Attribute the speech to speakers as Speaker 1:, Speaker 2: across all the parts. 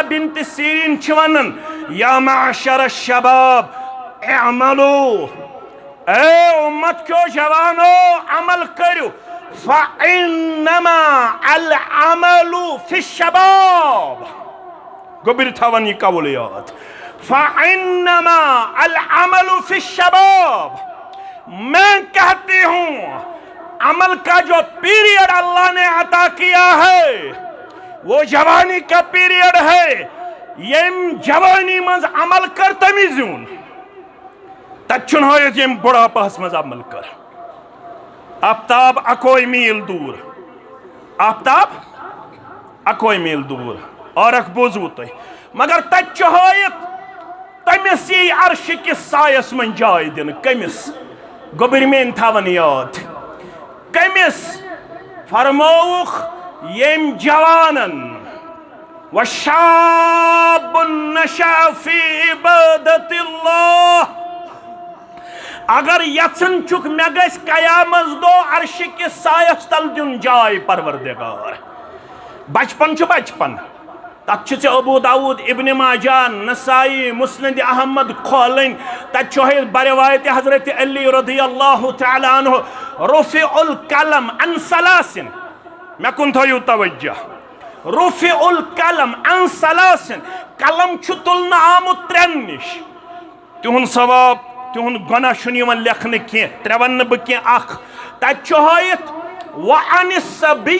Speaker 1: Bint serine वनन या माशर शबाब अमलो ए उम्मत क्यों जवानो अमल करो फ़इन्नमा अल अमलु फि शबाब गोबिर थावन ये कवल याद फ़इन्नमा अल अमलु फि शबाब मैं कहती हूँ अमल का जो पीरियड अल्लाह ने अता किया है वो जवानी का पीरियड है। यम जवानी मज अमल कर तमी जून तन यम बुढ़ापस मज अमल कर। आफ्ताब अकोई मील दूर आफ्ताब अकोई मील दूर और अख बोजू तुम मगर तयत तमिस यी अर्श किस सायस मन जाय दिन कमिस गोबिर मेन थवन याद कमिस फरमौख यम जवानन वशाबुन नशा फी इबादतिल्लाह अगर यचन चुक मे गस कयामत दो अर्श किस सायस तल दिन जाय परवरदिगार बचपन छु बचपन तक अबू दाऊद इब्न माजा नसाई मुस्लिम अहमद खोलन तक बरवायत हजरत अली रज़ियल्लाहु तआला अन्हु रुफ़िउल कलम अन सलासिन मे कुन थयु तवज्जो रुफ़िउल कलम अन सलासिन कलम छु तुलन आमुत त्रेन निश तिहुन सवाब तिहुन गुनाह शुन लेखन कह त्रे वन बह कह तक व अन सबी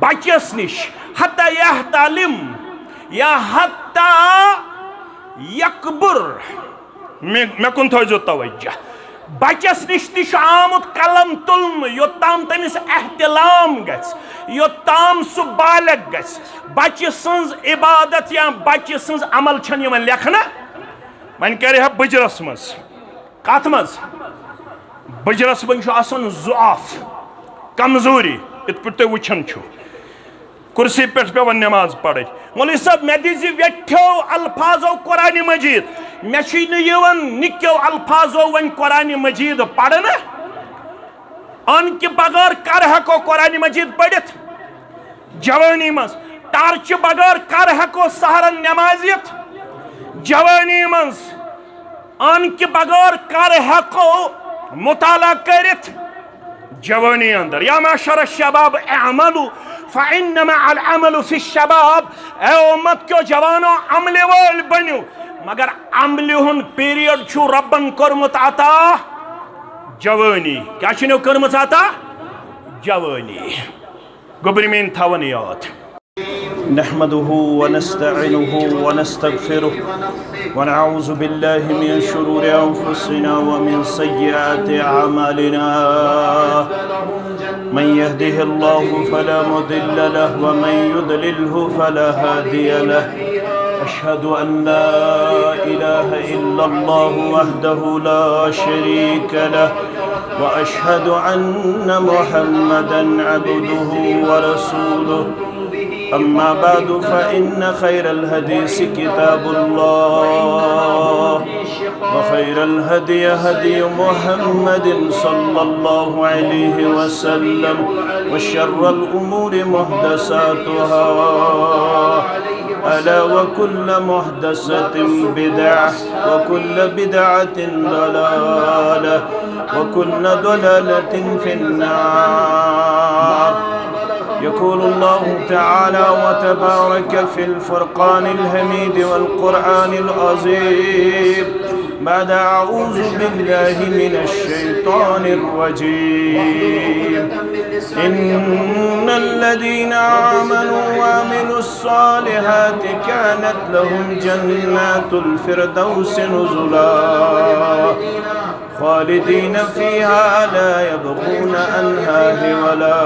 Speaker 1: बचस निश हत्ता यहतालिम या हत्ता यकबुर मे कुन थो तवज्जो बचस निश तश आमुत कलम तुलन योत्ताम तमिस एहतिलाम गस योत्ताम सु बालग गस बच्चे सन्ज इबादत या बच्चे सन्ज अमल छन लेखना वन कर बजरस मज कत मज बजरस मन ज़ुआफ कमजोरी इत पे तुम वुचान कुर्सी पे पेवन नमाज पढ़ मौलवी साहब मे दी वेठो अल्फाजो कुरान मजीद मे निक्यो अल्फाजो वन कुरान मजीद पढ़न अन कि बगैर कर हको कुरान मजीद पढ़ित जवानी मज टार्च बगैर कर हको सहरन नमाजियत जवानी मज अन कि बगैर कर हको मुताला करित जवानी अंदर या माशर शबाब अमलु फ़इन्नमा अल अमलु फि शबाब ए उम्मत क्यों जवानो अमले वोल बनो मगर अमले हुन पीरियड छु रब्बन कर्मुत अता जवानी क्या छु कर्मुत अता जवानी गोबिर मेन थवन याद नहमदुहु व नस्तईनुहु व नस्तगफिरुहु व नऊज़ु बिल्लाहि मिन शुरूरि अनफुसिना व मिन सय्यिआति अमालिना मन यहदिहिल्लाहु फला मुदिल्ल लहु व मन युद्लिल्हु फला हादिय लहु अशहदु अन ला इलाहा इल्लल्लाहु वहदहु ला शरीक लहु व अशहदु अन्न मुहम्मदन अब्दुहु व रसूलुहु अम्मा बादु फ़इन्न खैरल हदीस किताबुल्लाह व खैरल हदी हदी मुहम्मदिन सल्लल्लाहु अलैहि वसल्लम व शर्रल उमूरि मुहदसातुहा अला व कुल्ल मुहदसतिन बिदअह व कुल्ल बिदअतिन दलालह व कुल्ल दलालतिन फिन्नार। يقول الله تعالى وتبارك في الفرقان الحميد والقرآن العظيم بعد أعوذ بالله من الشيطان الرجيم إن الذين آمنوا وعملوا الصالحات كانت لهم جنات الفردوس نزلا خالدين فيها لا يبغون عنها حولا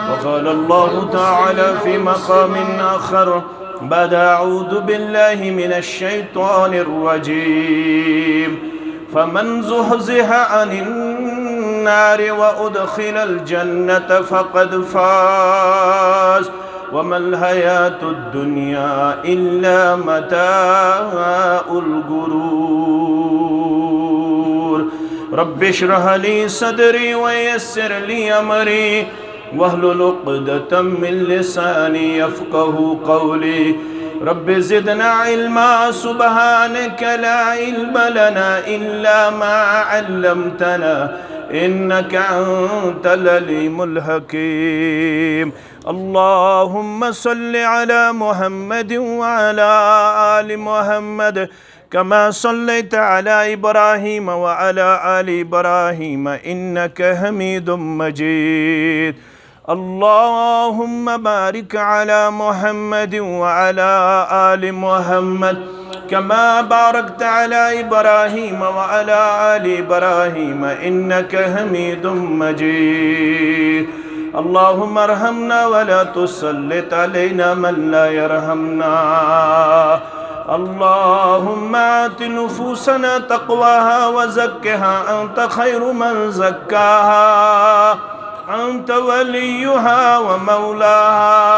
Speaker 1: وقال الله تعالى في مقام آخر بعد أعوذ بالله من الشيطان الرجيم فمن زحزح عن النار وأدخل الجنة فقد فاز وما الحياة الدنيا إلا متاع الغرور رب اشرح لي صدري ويسر لي أمري واحلل عقدة من لساني يفقه قولي رب زدنا علما سبحانك لا علم لنا إلا ما علمتنا إنك أنت العليم الحكيم اللهم صل على محمد وعلى آل محمد كما صليت على إبراهيم وعلى آل إبراهيم إنك حميد مجيد اللهم بارك على محمد وعلى آل محمد كما باركت على إبراهيم وعلى آل إبراهيم إنك حميد مجيد اللهم ارحمنا ولا تسلط علينا من لا يرحمنا اللهم آت نفوسنا تقواها وزكها أنت خير من زكاها أنت وليها ومولاها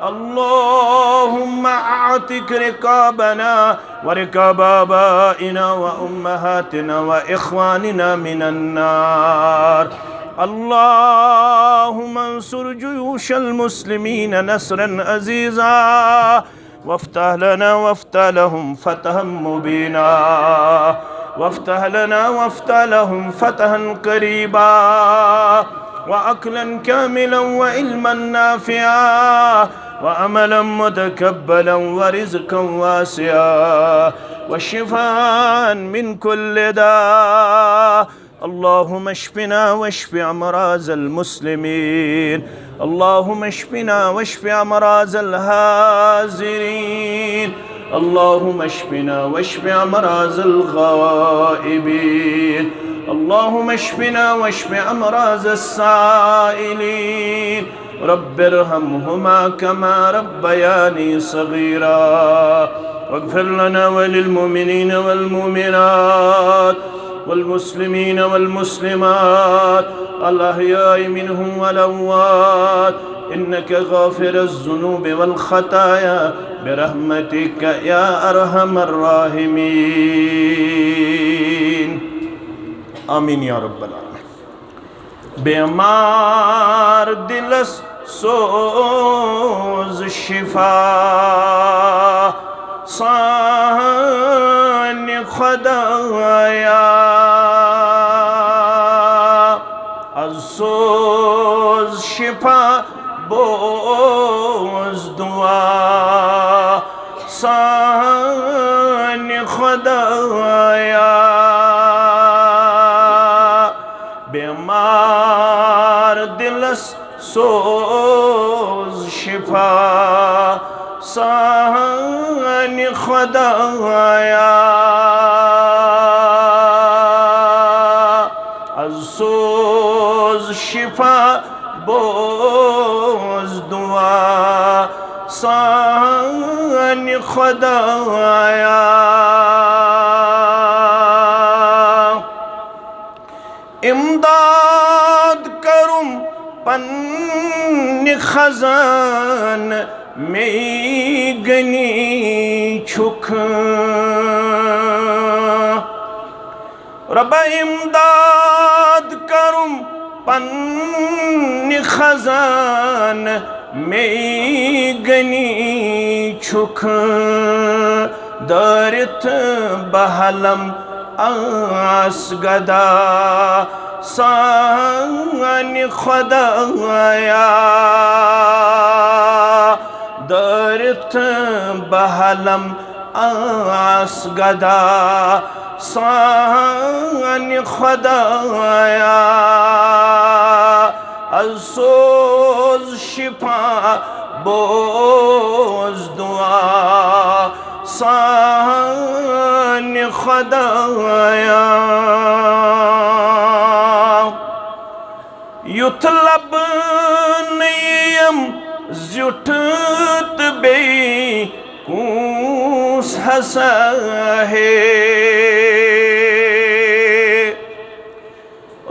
Speaker 1: اللهم أعتق رقابنا ورقاب آبائنا وأمهاتنا وإخواننا من النار اللهم انصر جيوش المسلمين نصرا عزيزا وافتح لنا وافتح لهم فتحا مبينا وافتح لنا وافتح لهم فتحا قريبا وأكلا كاملا وعلما نافعا وعملا متقبلا ورزقا واسعا وشفاء من كل داء اللهم اشفنا واشف أمراض المسلمين اللهم اشفنا واشف أمراض الحاضرين اللهم اشفنا واشف أمراض الغائبين اللهم اشفنا واشف أمراض السائلين رب ارحمهما كما ربياني صغيرا واغفر لنا وللمؤمنين والمؤمنات والمسلمين والمسلمات الأحياء منهم والأموات إنك غافر الذنوب والخطايا برحمتك يا أرحم الراحمين آمين يا رب العالمين بیمار دلس سوز شفا سان خدایا از سوز شفا بوز دعا سان خدایا بیمار دلس سوز شفا سان خدایا از سوز شفا بوز دعا سان خدایا امداد کرم پن خزان می گنی چھک رب امداد کرم پن خزان می گنی چھک دارت بحلم آس گدا سان خدایا دارت بحلم آس گدا سان خدایا از سوز شفا بوز دعا سان خدایا یطلب نیم زیوٹت بی کونس ہسا ہے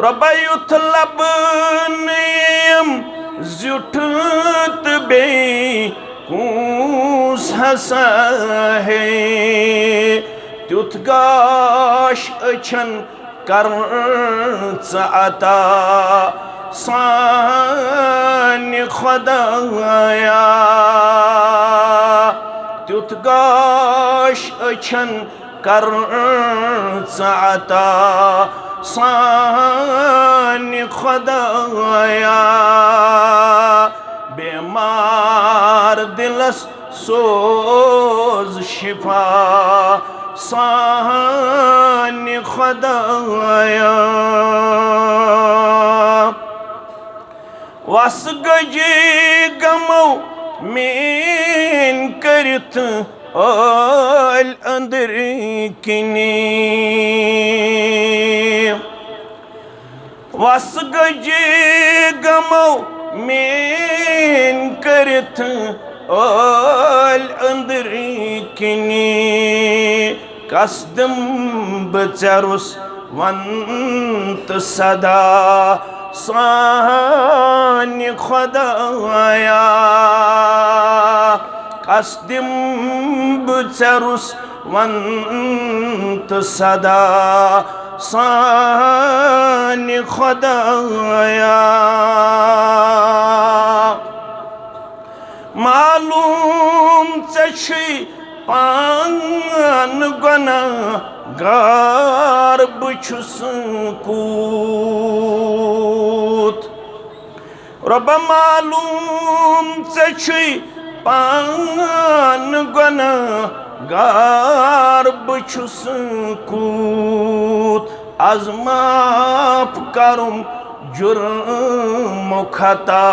Speaker 1: رب یطلب نیم زیوٹت بی کونس ہسا ہے تیوت گاش اچھن کرن عطا सानि खुदाया त्युथ गाश अछन कर अता सानि खुदाया बेमार दिलस सोज शिफा सानि खुदाया वस गजे गमो मेन करत आल अंदर किनी वस गजे गमो मेन करत आल अंदर किनी कसदम बचरुस वंत सदा सानि खुदाया कसदम बचरुस वंत सदा सानि खुदाया मालूम चशी पान गुनाहगार बछुस कूत रब मालूम चशी पान गुनाहगार बछुस कूत आज माफ करुम जुर्म खता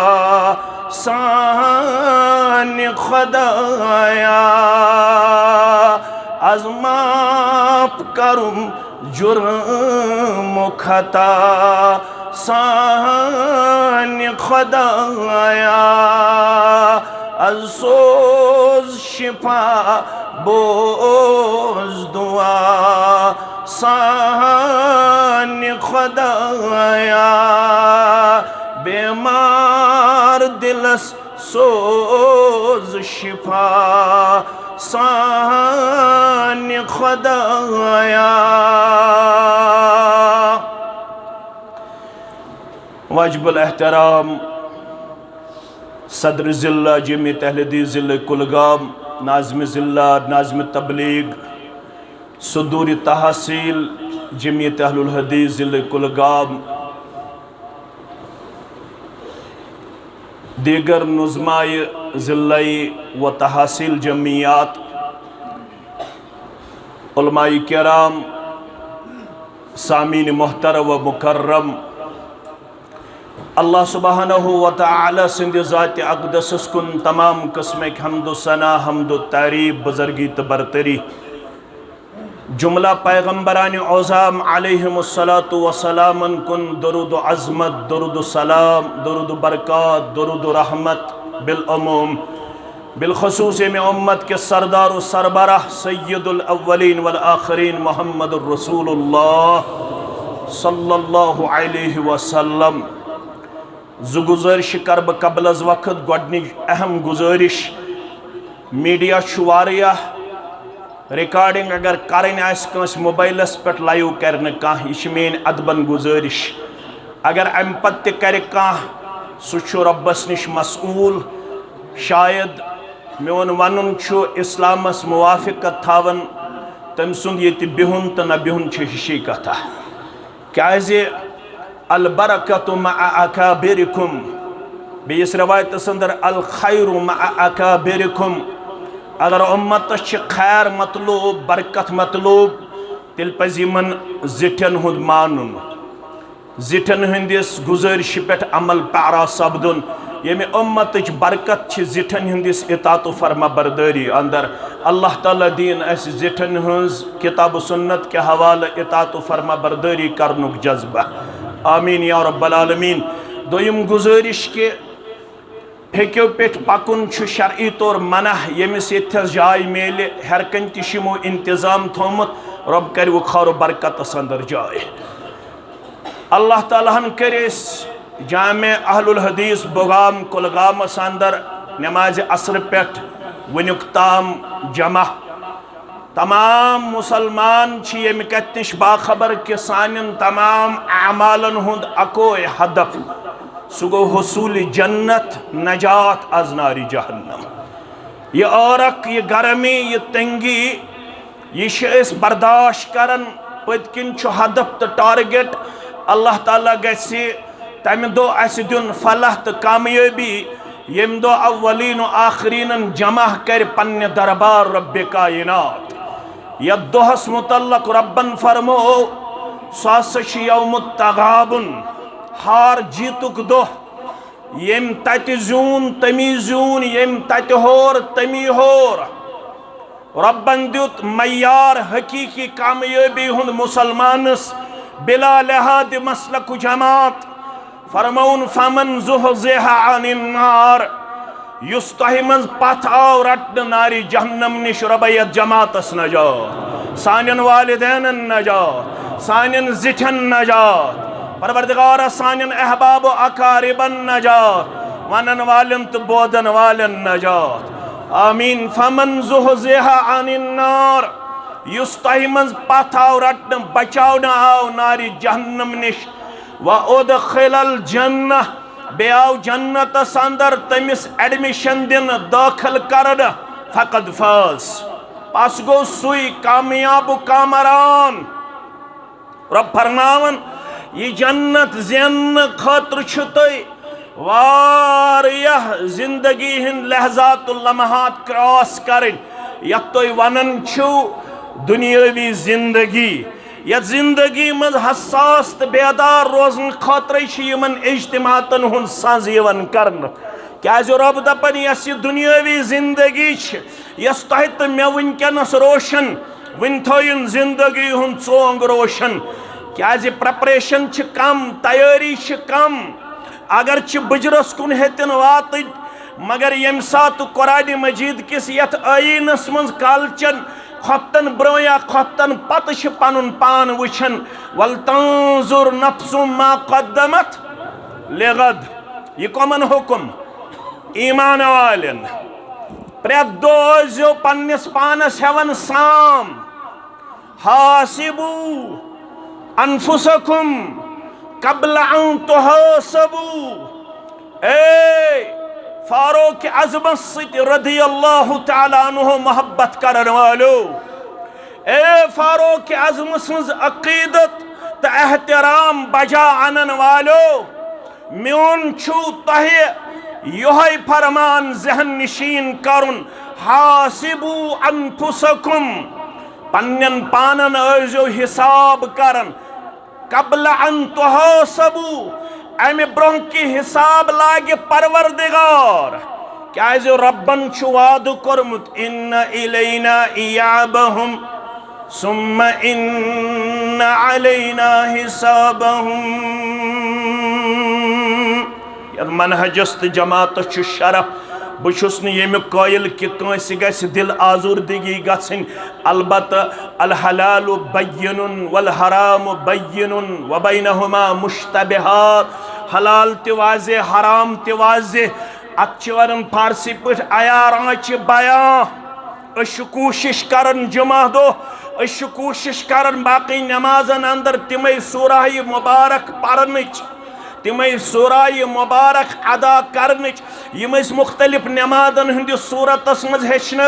Speaker 1: सानि खुदाया आज माफ करुम जुर्म खता सानि खुदाया आज सोज शिफा बोज दुआ सानि खुदाया बेमार दिलस सोज शिफा सानि खुदाया वाजिबुल एहतराम सदर ज़िला जमीयत अहले हदीस ज़िला कुलगाम नाज़िम ज़िला नाज़िम तबलीग सदूरी तहसील जमीयत अहलुल हदीस ज़िला कुलगाम दीगर नुज़माए ज़िल्ला-ए व तहसील जमीयात उलमाए किराम सामीन मोहतरम व मुकर्रम अल्लाह सुब्हानहु व तआला सिंध ज़ात अक़दस कुन तमाम किस्म हम्दो सना हमदो तारीफ बुज़ुर्गी तो बरतरी जुमला पैगम्बरान औज़ाम अलैहिमुस्सलातु वस्सलाम कुन दरूद अज़मत दरूद सलाम दरूद बरक़ात दरूद रहमत बिलअमूम बिलखसूस में उम्मत के सरदार व सरबराह सय्यदुल अव्वलीन वल आखिरीन मुहम्मदुर रसूलुल्लाह सल्लल्लाहु अलैहि वसल्लम गुज़ारिश कर बह कबल अज़ वक़्त गोडनिच अहम गुज़ारिश मीडिया वारियाह रिकॉर्डिंग अगर करें कंस मोबाइलस पे लाइव कर कह यह मेन अदबन गुज़ारिश अगर अम पत कर सह रब्बस निश मसूल शायद मोन वन इस्लामस मुवाफिकत थावन तम सुंद ये बिहुन तो न बिहुन हिशी कथा क्या अलबरकतु मअ अकाबिरिकुम बेस रवायत अंदर अल खैरु मअ अकाबिरिकुम अगर उम्मतस खैर मतलूब बरकत मतलूब तिल पज़ यमन ज़िठन हुंद मानुन ज़िठन हंदिस गुज़ारिश पे अमल पैरा सपदुन यमे उम्मतच बरकत ज़िठन हंदिस इताअत फरमा बरदारी अंदर अल्लाह ताला दीन अस ज़िठन हंज किताब सुन्नत के हवाले इताअत फरमा बरदारी करनुक जज्बा आमीन या रब्बल आलमीन दोयम गुज़ारिश के फेक्यो पे पकुन शरई तौर मना यमिस यथस जाय मेले हरकन तमो इंतजाम थोमुत रब कर खौर बरकत अंदर जाय अल्लाह तालाहन कर जामे अहलुल हदीस बुगाम कुलगामस अंदर नमाज असर पे वनुक ताम जमा तमाम मुसलमान यम कत बाखबर कि सान तमाम अमालन हुंद अको हदफ सु गो हसूल जन्नत नजात अज नारी जहन्नम। ये औरक ये गर्मी ये तंगी ये बर्दाश्त करन पत्किन हदफ तो टारगेट अल्लाह ताला गसी तमि दो अस दिन फलाह तो कामयाबी यम दो अव्वलीन आखरीन जमा कर पन्ने दरबार रब्बे कायनात। यह दोहस मुतल्लक रब्बन फरमो सह यौम तगाबुन हार जीतुक दोह यम तत जून तमी जून यम तत होर तमी होर। रब्बन दुत मयार हकीकी कामयाबी हुंद मुसलमानस बिला लिहाद मसलक जमात फरमौन फमन ज़ुहज़िहा अनिन नार युस तह मज पथ आव रटन नारी जहन्नम निश रबैयत जमातस नजात सानियन वालिदैन नजात सानियन जिठन नजात परवरदिगार सानियन अहबाब अकारिबन नजात वनन वालन तो बोदन वालन नजात आमीन। फमन ज़ुहज़िहा अनिन नार युस तह मज पथ आव रटन बचावन आव नारी जहन्नम निश व उदखिलल जन्नह बे आव जन्नतस अंदर तमिस एडमिशन दिन दाखिल करन फकद फाज पस गो सुई कामयाब कामरान। रब फरमावन ये जन्नत ज़ेन खतर वारियाह जिंदगी हिंद लहजातुल लम्हात क्रॉस करन यत तुई वनन छु दुनियावी जिंदगी यह जिंदगी मज हसास तो बेदार रोजन खतर यमन इज्तिमातन हुन सज यवन करन क्या रब दपन यस दुनियावी जिंदगी यस तह तो मे वनकनस रोशन वन थोन जिंदगी हुन चोंग रोशन क्या प्रेपरेशन कम तैयारी कम अगर बजरस कुन हेतन वात मगर यम सात कुरान मजीद किस यथ आईनस मज कालचन खतन ब्रो या खतन पत पन पान वुछन वल तंजुर नफ्सुम मा कद्दमत लिगद। यह कमन हुकुम ईमान वालन प्रेत दो पन्निस पानस हेवन साम हासिबू अनफुसकुम कब्ल अन तुहासबू। फारूक आज़म रदियल्लाहु तआला अन्हु मोहब्बत करन वालो फारूक आज़म सज अकीदत तो एहतराम बजा अनन वालो म्योन छु तह योहै फरमान जहन निशीन करुन हासिबू अनफुसकुम पन्नन पानन आजो हिसाब करन कब्ल अन तुहासबू अमे ब्रोह की हिसाब लागे परवरदिगार क्या रब्बन वाद कोरमुत इन्न इलैना इयाबहुम सुम्मा इन्न अलैना हिसाबहुम। मनहजस तो जमात शरफ बहुस यमुक कायल कि कंस गस दिल आजूर्दगी गन अलबत अल हलाल बय्यनुन वल हराम बय्यनुन व बैनहुमा मुश्तबिहात हलाल ते वाज़े हराम ते वाज़े अत वन फारसी पे अयार बयां कोशिश करन जुमा दो कोशिश करन बाकी नमाजन अंदर तिमे सूरह मुबारक पढ़नच तिमे सूरह मुबारक अदा करनच यम मुख्तलिफ नमाजन हंदिस सूरतस मज हेचन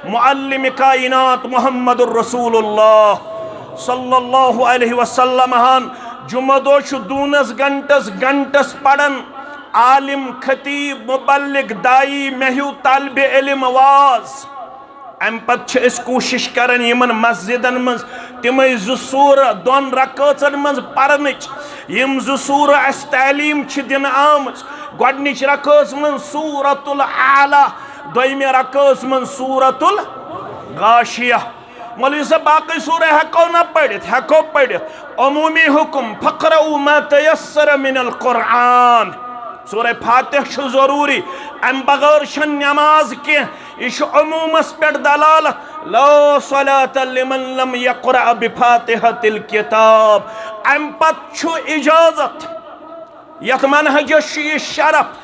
Speaker 1: मुअल्लिम कायनात मुहम्मदुर रसूलुल्लाह सल्लल्लाहु अलैहि वसल्लम हान जुमा दो दूनस घंटस पढ़न आलिम खतीब मुबल्लिग दाई महू तालिब इल्म वाज अम पत कोशिश करन यमन मस्जिदन मज तिमे सूर दोन रकातन मज पढ़नच यम सूर अस तालीम दिन आमच गोडनिच रकात मज सूरतुल आला दोयमे रकात मज सूरतुल गाशिया। मौलवी साहब बाकी सूर हेको ना पढ़ित हेको पढ़ित अमूमी हुकुम फक़रऊ मा तयस्सर मिनल कुरान सूरह फातिह जरूरी अम बगैर नमाज के अमूमस पे दलालत ला सलात लिमन लम यक़रा बिफातिहतिल किताब अम पत इजाजत यथ मनहजस शरफ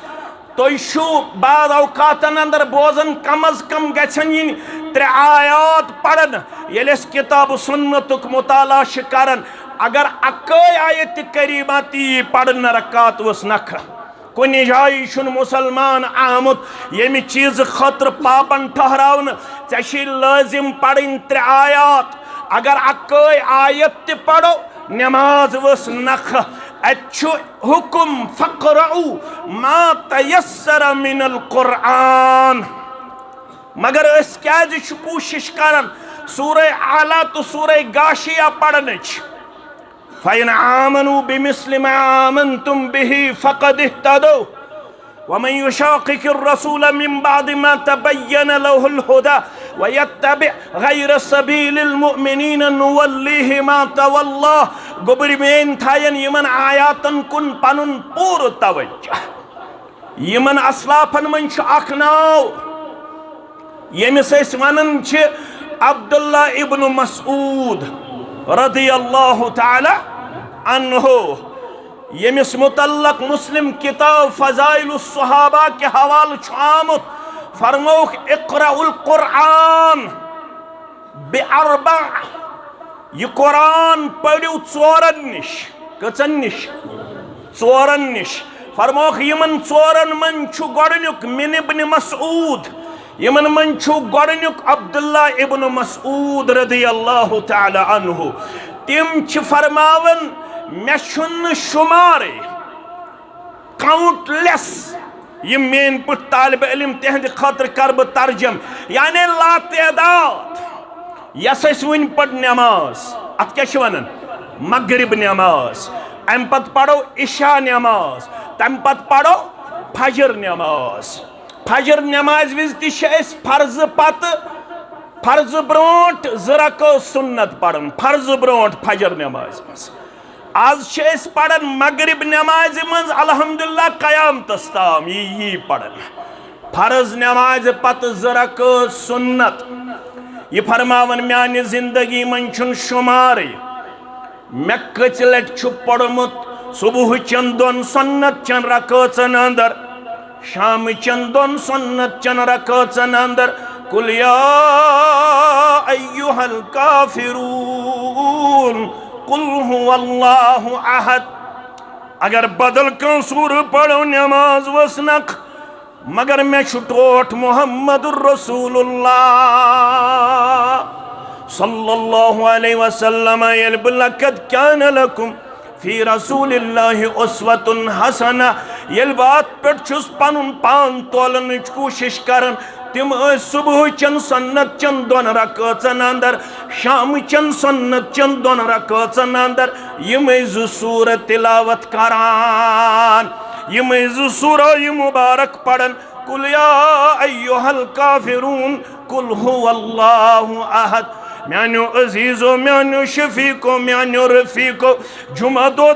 Speaker 1: तुम बाद औकातन अंदर बोजन कम अज कम गन त्रे आयात पढ़न ये किताब सुन्नतुक मुताला करन अगर अक आयत करीमा ती पढ़न रकात वस नख कुनि जाय छुन मुसलमान आमुत यमि चीज खतर पाबन ठहरावन चे लाजिम पढ़न 3 आयात अगर अक्कई आयत ते पढ़ो नमाज वस नख अच्छु हुकुम फक़रउ मा तयस्सर मिनल कुरआन मगर अस क्या कोशिश करन सूरह आला तो सूरह गाशिया पढ़नच फ़इन आमनु बिमिस्लि मा आमनतुम बिही फ़क़द इह्तदौ वमन युशाक़िक़िर रसूल मिन बअदि मा तबय्यन लहुल हुदा वयत्तबि गैर सबीलिल मुअमिनीन नुवल्लिहि मा तवल्ला गोबरि मेन थायन यमन आयातन कुन पनुन पूर तवज्जो यमन असलाफन मन छ अख नाव यमिस अस वनन छ अब्दुल्ला इब्न मसऊद रदियल्लाहु तआला अन्हु यमिस मुतल्लक मुस्लिम किताब फ़ज़ाइलुस सहाबा के हवाल छ आमुत फरमौख इक़राउल कुरआन बिअरबा ये कुरान पढ़ियो 4 निश कचन निश 4 निश फरमौख यमन 4 मन छु गोडनुक मिन इब्न मसऊद यमन मन छु गोडनुक अब्दुल्ला इब्न मसऊद रदियल्लाहु तआला अन्हु तिम छ फरमावन मे छुन शुमारे काउंटलेस ये मेन पुट तालिब इल्म तेहंद खतर कर ब तर्जम यानी ला तादाद यस वन पढ़ नमाज अत क्या वनान मगरिब नमाज अम पत पढ़ो इशा नमाज तम पत पढ़ो फजर नमाज फजर नमाज विज तस फर्ज पत फर्ज ब्रोट 2 रको सुन्नत पढ़न फर्ज ब्रोट फजर नमाज मज आज पढ़न मगरिब नमाज मज अल्हम्दुलिल्लाह क़यामतस ताम यी पढ़न फर्ज नमाज पत 2 रको सुन्नत ये फरमावन म्यानि जिंदगी मन छुन शुमार मे कच लट छु पढ़मुत सुबह चन 2 सुन्नत चन रकातन अंदर शाम चन 2 सुन्नत चन रकातन अंदर कुल या अय्युहल काफिरून कुल हुवल्लाहु अहद अगर बदल कं सूर पढ़ो नमाज वसनक मगर मे टोट मुहम्मदुर रसूलुल्लाह सल्लल्लाहु अलैहि वसल्लम लक़द कान लकुम फी रसूलिल्लाहि उस्वतुन हसना ये बात पे पनुन पान तोलन कोशिश करन तिम सुबह चन सुन्नत चन 2 रकातन अंदर शाम चन सुन्नत चन 2 रकातन अंदर यम 2 सूर तिलावत करान यम 2 सूर मुबारक पढ़न कुल या अय्युहल काफिरून कुल हुवल्लाहु अहद म्यानो अजीजो म्यानो शफीको म्यानो रफीको जुमा दो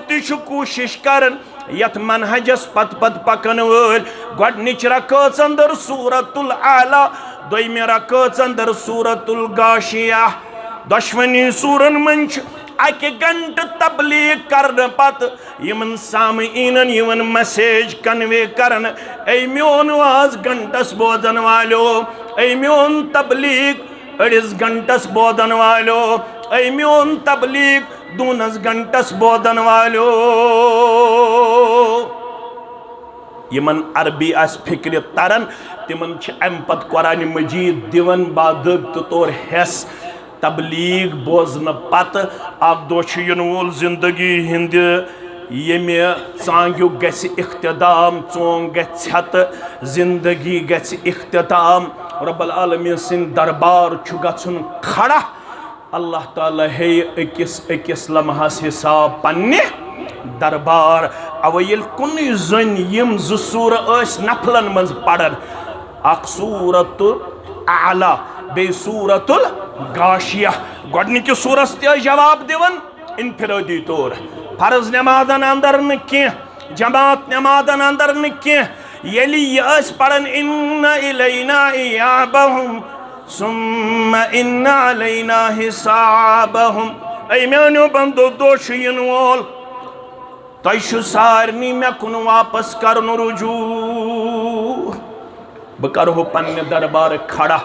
Speaker 1: कोशिश करन यथ मनहजस पत पत पकन वल गोडनिच रकात अंदर सूरतुल आला दोयम रकात अंदर सूरतुल गाशिया दशवनी सूरन मंच अक घंट तबलीग करन पत यमन सामईनन यमन मैसेज कन्वे करन ए म्योन वाज घंटस बोदन वालो ए म्योन तबलीग 2 घंटस बोदन वालो ए म्योन तबलीग 2 घंटस बोदन वालो यमन अरबी आस फिक्र तरन तिमन अम पत कुरान मजीद दिवन बादत तौर हेस तबलीग बोजन पत अक दो इन वोल जिंदगी हिंद यमे चांग्यु गस इख्तिताम चोंग गत जिंदगी गस इख्तिताम रब्बुल आलमीन सिंद दरबार छु गछुन खड़ा अल्लाह ताला हे अकिस अकिस लम्हास हिसाब पन्ने दरबार अव ये कुन जन यम 2 सूर नफलन मज पढ़न अख सूरतुल आला बे सूरतुल गाशिया गोडनिक सूरस ते जवाब दिवन इनफिरादी तौर फर्ज नमाजन अंदर न जमात नमाजन अंदर न यली यस पढ़न इन्ना इलैना इयाबहुम सुम्मा इन्ना अलैना हिसाबहुम ऐ म्यानो बंदो दोष इन वोल तु सारनी मे कुन वापस करन रुजू बह करो पन्ने दरबार खड़ा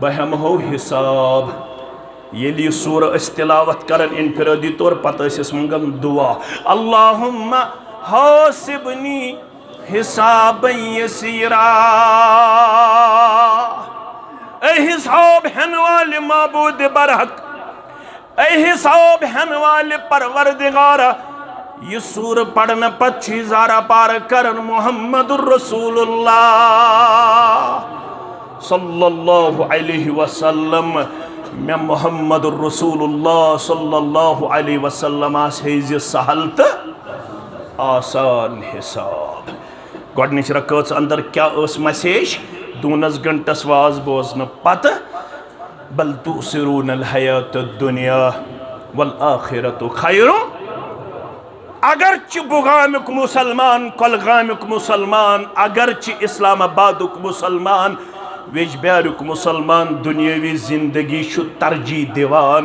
Speaker 1: बह हेमहो हिसाब ये सूर तिलावत करन इनफिरादी तौर पत मंगन दुआ अल्लाहुम्मा हासिबनी हिसाब यसीरा। ऐ हिसाब हन वाले माबूद बरहक, ऐ हिसाब हन वाले परवरदिगारा, ये सूर पढ़न पच्छी ज़ारा पार करन मुहम्मदुर रसूलुल्लाह सल्लल्लाहु अलैहि वसल्लम। मैं मुहम्मदुर रसूलुल्लाह सल्लल्लाहु अलैहि वसल्लम आसेज सहल तो आसान हिसाब। गोडनिच रकअत अंदर क्या मैसेज दूनस घंटस वाज बोजन पत बल तुसिरूनल हयात दुनिया वल आखिरतु खैरुन। अगरच बुगामुक मुसलमान, कुलगामुक मुसलमान, अगरच इस्लामाबादुक मुसलमान, वेजब्यारुक मुसलमान दुनियावी जिंदगी तरजीह दिवान,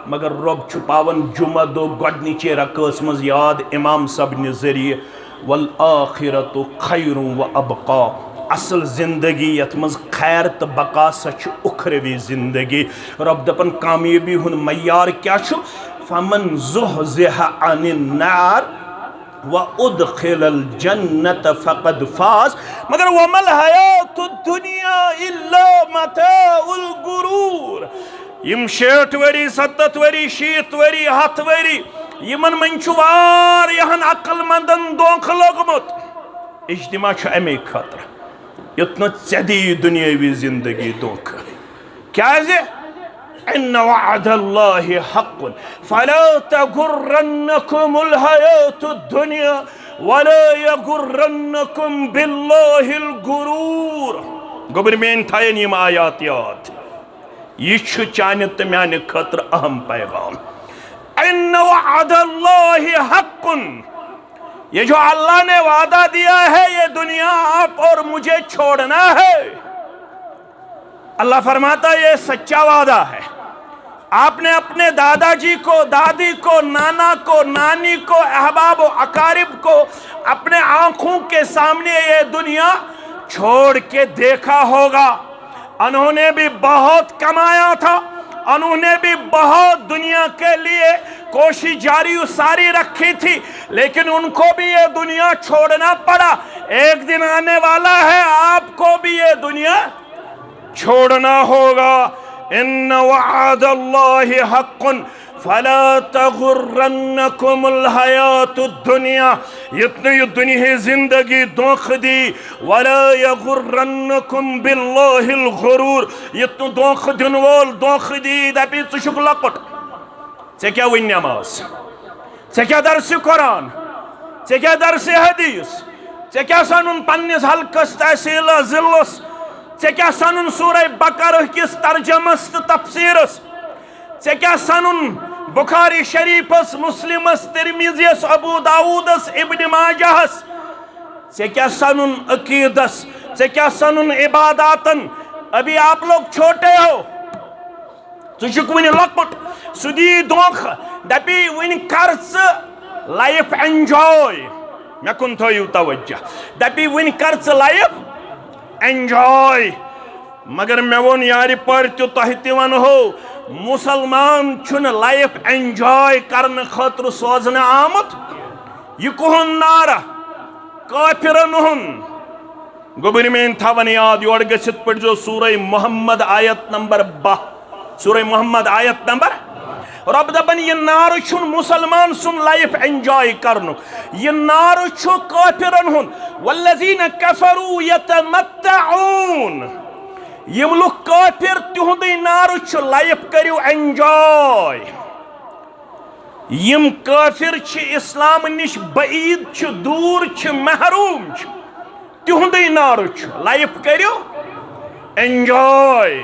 Speaker 1: मगर रब पावन जुमा दो गोडनिचे रकअत मज याद इमाम सब ने जरिए वल आखिरतु खैरुन व अबका। असल जिंदगी यथ मज खैर तो बका सच उखरवी जिंदगी। रब दपन कामयाबी हुन मयार क्या छु? फमन ज़ुहज़िह अनिन नार व उदखिलल जन्नत फक़द फाज़। मगर वमल हयातुद दुनिया इल्ला मताउल गुरूर। यम 60 worry 70 worry 60 worry 100 worry Yemen मन छु वारियाहन अक्लमंदन दोख लोगमुत। इज्तिमा छु अमे खतर युत दी दुनियावी जिंदगी दोख। क्या इन्न वअदल्लाहि हक़्क़ुन फला तगुर्रन्नकुमुल हयातुद दुनिया वला यगुर्रन्नकुम बिल्लाहिल गुरूर। गोबर मेन थायन यम आयात याद, ये छु चाने तो म्याने खतर अहम पैगाम। इन्न वअदल्लाहि हक़्क़ुन, ये जो अल्लाह ने वादा दिया है ये दुनिया आप और मुझे छोड़ना है। अल्लाह फरमाता है ये सच्चा वादा है। आपने अपने दादाजी को, दादी को, नाना को, नानी को, अहबाब अकारिब को अपने आंखों के सामने ये दुनिया छोड़ के देखा होगा। उन्होंने भी बहुत कमाया था, उन्होंने भी बहुत दुनिया के लिए कोशिश जारी सारी रखी थी, लेकिन उनको भी ये दुनिया छोड़ना पड़ा। एक दिन आने वाला है आपको भी ये दुनिया छोड़ना होगा। इन्न वअदल्लाहि हक़्क़ुन फला तगुर्रन्नकुमुल हयातुद दुनिया। इतनी ये दुनिया जिंदगी दोख दी। वला यगुर्रन्नकुम बिल्लाहिल गुरूर। इतनु दोख दिन वोल दोख दी दपी चुक लकुट। चे क्या वन नमाज, चे क्या दर्स कुरान, चे क्या दर्स हदीस, चे क्या सनुन पन्निस हल्कस तहसील जिल्लस, चे क्या सनुन सूरह बकरह किस तर्जमस तफसीरस, चे क्या सनुन बुखारी शरीफस, मुस्लिमस, तिरमिज़ीस, अबू दाऊदस, इब्न माजाहस, चे क्या सनुन अकीदस, चे क्या सनुन इबादातन। अभी आप लोग छोटे हो, तुझुक वन लकुट सुदी दोख दपी वन कर लाइफ एंजॉय। मे कुन थो तवज्जो दपी वन कर लाइफ एंजॉय। मगर मे वो यार पर तह तन हो मुसलमान छुन लाइफ एंजॉय करने खतर सोजन आमुत। यह कुहन नारा काफिरन हुन। गोबर मेन थवन याद योर गसित पढ़ो सूरह मोहम्मद आयत नंबर 12। सूरह मोहम्मद आयत नंबर रब दपन यह नार छुन मुसलमान सुन लाइफ एंजॉय करनु, यह नार छु काफिरन हुन। वल्लज़ीन कफरू यतमत्तऊन। यम लोग काफिर तिहुंद नार छु लाइफ करियो एंजॉय। यम काफिर छ इस्लाम निश बईद छ, दूर छ, महरूम छ, तिहुंद नार छु लाइफ करियो एंजॉय।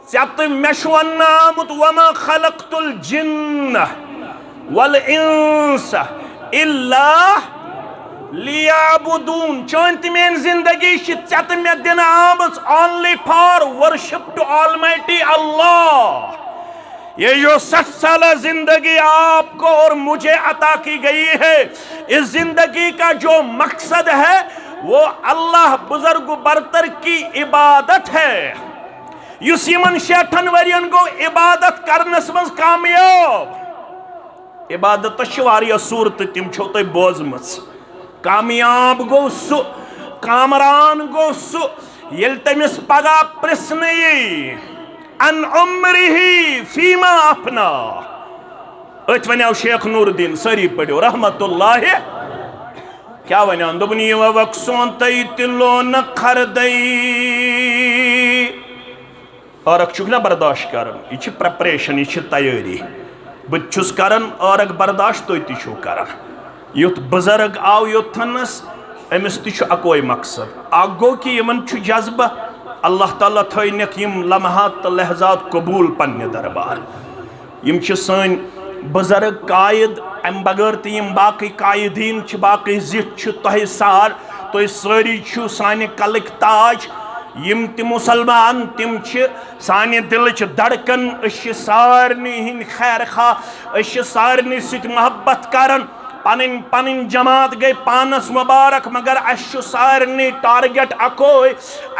Speaker 1: चत मेशवन्नामुत वमा खलक़तुल जिन्न वल इंस इल्ला लियाबुदून। चोन मेन जिंदगी चत मे दिन आमज only for worship to almighty Allah. ये जो 60 साल जिंदगी आपको और मुझे अता की गई है, इस जिंदगी का जो मकसद है वो अल्लाह बुजुर्ग बरतर की इबादत है। युस यमन 60 वरियन गो इबादत करनस मज कामयाब। इबादत वारिया सूरत तिम छो तुम बोजमच। कामयाब गो सु, कामरान गो सु येल तमिस पगा प्रश्न यी अन उम्रिही फीमा अपना। अत वनो शेख नूरुद्दीन सारी पढ़ो रहमतुल्लाह क्या वन दोपन यह वक सोन तिलो न खरदई औरक चुक ना बर्दाश्त कर यह प्रेपरेशन यह तैयारी बहुस कर औरक बर्दाश्त तुम तु कर युथ बुजुर्ग आव योथनस अमिस तकोई मकसद अख गो कि इन जज्बा अल्लाह ताला थनिक यम लम्हात तो लहजात कबूल पन्ने दरबार यम सन बुजुर्ग कायद अम बगैर तो यम बाकी कायदीन बाकी जिथ तह सार तुम सारी सानि कलक ताज यम ति मुसलमान तिम सानि दिल धड़कन सारनी हिंद खैर खा सारनी सत मोहब्बत कर पन पन जमात गई पानस मुबारक मगर अश सारनी टारगेट अकोय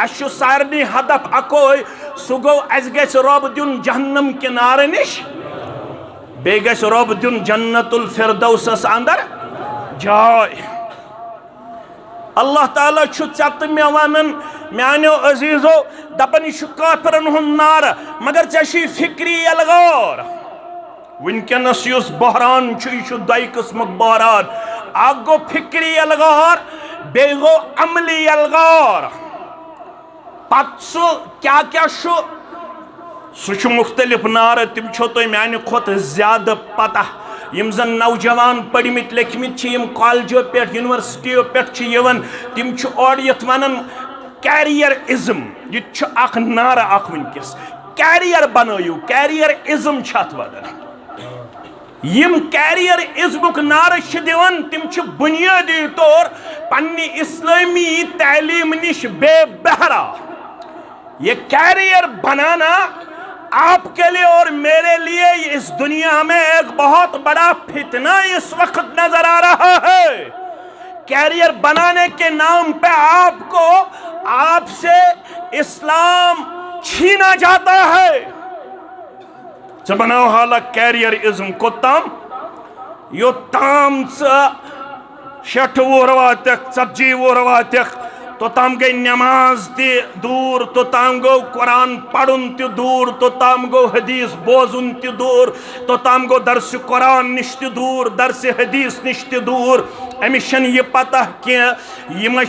Speaker 1: अश सारनी हदफ अकोय सह गो अस गस रब दिन जहन्नम किनारे निश बे गस रब दिन जन्नतुल फिरदौसस अंदर जाय। अल्लाह ताला चे मे वन मानो अजीजो दपन यह काफिरन हुंद नार मगर ऐ फिक्री अलगार वनकनस बहरान यह दो किस्म बहरान अख गो फिक्री अलगार बे गो अमली अलगार पत क्या क्या सह मुख्तलिफ नार तम तुम मानि खुद ज्यादा पता यम जन नौजवान पढ़मित लेखमित कॉलेजों पे यूनिवर्सिटियों पे तम और ये वन कैरियरिज्म यह नारा अख वनकस कैरियर बनयू कैरियरिज्म अत वन यम कैरियरिज्मुक नारा दिवान तम बुनियादी तौर पन्नी इस्लामी तालीम निश बेबहरा। ये कैरियर बनाना आपके लिए और मेरे लिए इस दुनिया में एक बहुत बड़ा फितना इस वक्त नजर आ रहा है। कैरियर बनाने के नाम पे आपको आपसे इस्लाम छीना जाता है। जब बनाओ हाला कैरियरिज्म को तम यो ताम 60 वुहर वातक 40 वुहर वातक तो तम गई नमाज ति दूर तो तम गो कुरान पढ़ुन ति दूर तो तम गो हदीस बोजुन ति दूर तो तम गो दर्स कुरान निश ति दूर दर्स हदीस निश ति दूर अमिस यह पता यम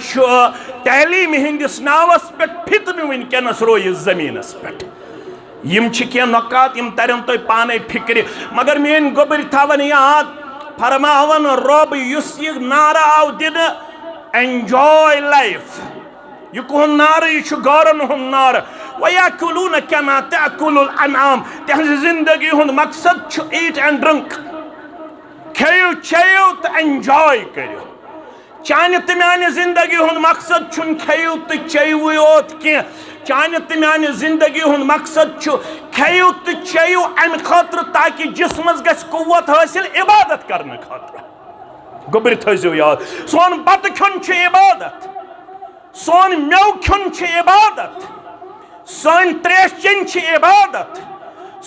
Speaker 1: तैलीम हंदिस नावस पे फितन वनकनस रोइस जमीनस पे यम कह नुकात यम तरन तुम पाने फिक्र मगर मेन गोबर थवन याद फरमावन रब युस यह नारा आव दिन एंजॉय लाइफ यह कुन नार यह गारन हुंद नार वयाकुलून कमा ताकुलुल अनआम तहज जिंदगी हुंद मकसद ईट एंड ड्रिंक खेयू चेयू तो एंजॉय करो चान तो माने जिंदगी हुंद मकसद छुन खेयू तो चेयू योत कह चान तो माने जिंदगी हुंद मकसद खेयू तो चेयू अम खतर ताकि जिस्मस गस कुव्वत हासिल इबादत करने खतर गोबर थो याद सोन बत खुन इबादत सोन मेव खुन इबादत सोन त्रेश चन इबादत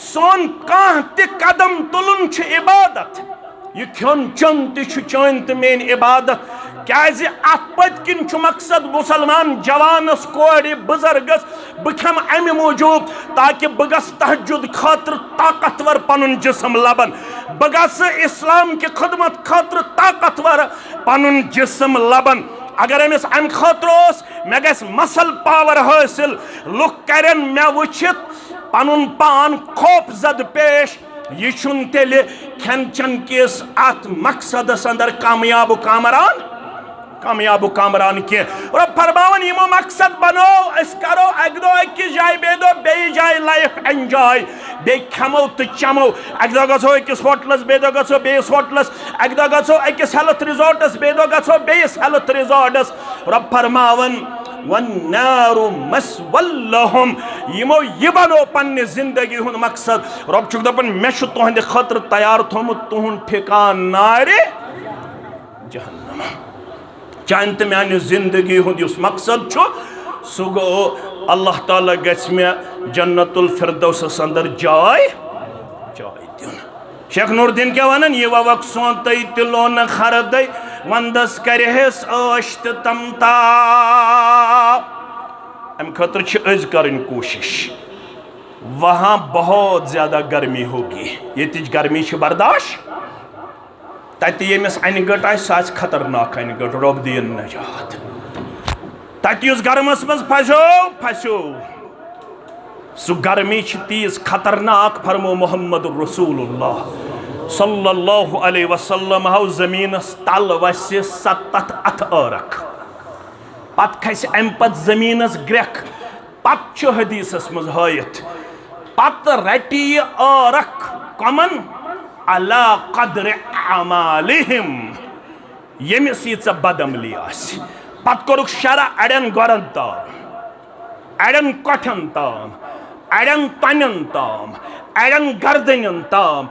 Speaker 1: सोन कह त कदम तुलन इबादत यह खुन चन तन तो मेन इबादत क्या अत किन मकसद मुसलमान जवानस कोर बुजुर्गस बह खम अमि मूजूब ताकि बह गस तहज्जुद खतर ताकतवर पन जिस्म लबन बह गस इस्लाम की खदमत खतर ताकतवर पन जिस्म लबन अगर अमिस अम खतर मे गस मसल पावर हासिल लुक करन मे वुचित पन पान खौफ जद पेश यह तेल खेन चन किस अत मकसदस अंदर कामयाब कामरान के फरमावन यमो मकसद बनो अस करो अक दो अकिस जाय बे दो बे जाय लाइफ एंजॉय बे खमो तो चमो अक दो गसो अकिस होटलस बे दो गसो बेस होटलस अक दो गसो अकिस हेल्थ रिजॉर्टस बे दो गसो बेस हेल्थ रिजॉर्टस रब फरमावन वन्नारु मस्वल्लहुम यमो यह बनो पन्ने जिंदगी हुंद मकसद रब चुक दपन मे छु तुहंद खतर तैयार थोमुत तुहुंद ठिकान नारे जहन्नम चान तो माने जिंदगी हुंद युस मकसद सह गो अल्लाह ताला गस मे जन्नतुल फिरदौसस अंदर जाय दिन शेख नूरुद्दीन क्या वन यह वक सोन तिलो न खरद वंदस करहस ऐश तो तमता अम खतर कर कोशिश वहाँ बहुत ज़्यादा गर्मी होगी ये गर्मी बर्दाश्त तत यमिस अन गट आ खतरनाक अन गट रब दिन नजात तत गर्मस मज फसो सु गर्मी तीज खतरनाक फरमो मोहम्मद रसूलुल्लाह सल्लल्लाहु अलैहि वसल्लम हाउ जमीनस तल वस 7 अथ अरक पत खस अम पत जमीनस ग्रेख पत हदीसस मज हयत पत रटी अरक कमन अला कद्र अमालिहिम यमिस ये बदअमली पत कोरुक शरा अड़न गोरन ताम अड़न कठन ताम अड़न तन ताम अड़न गर्दन ताम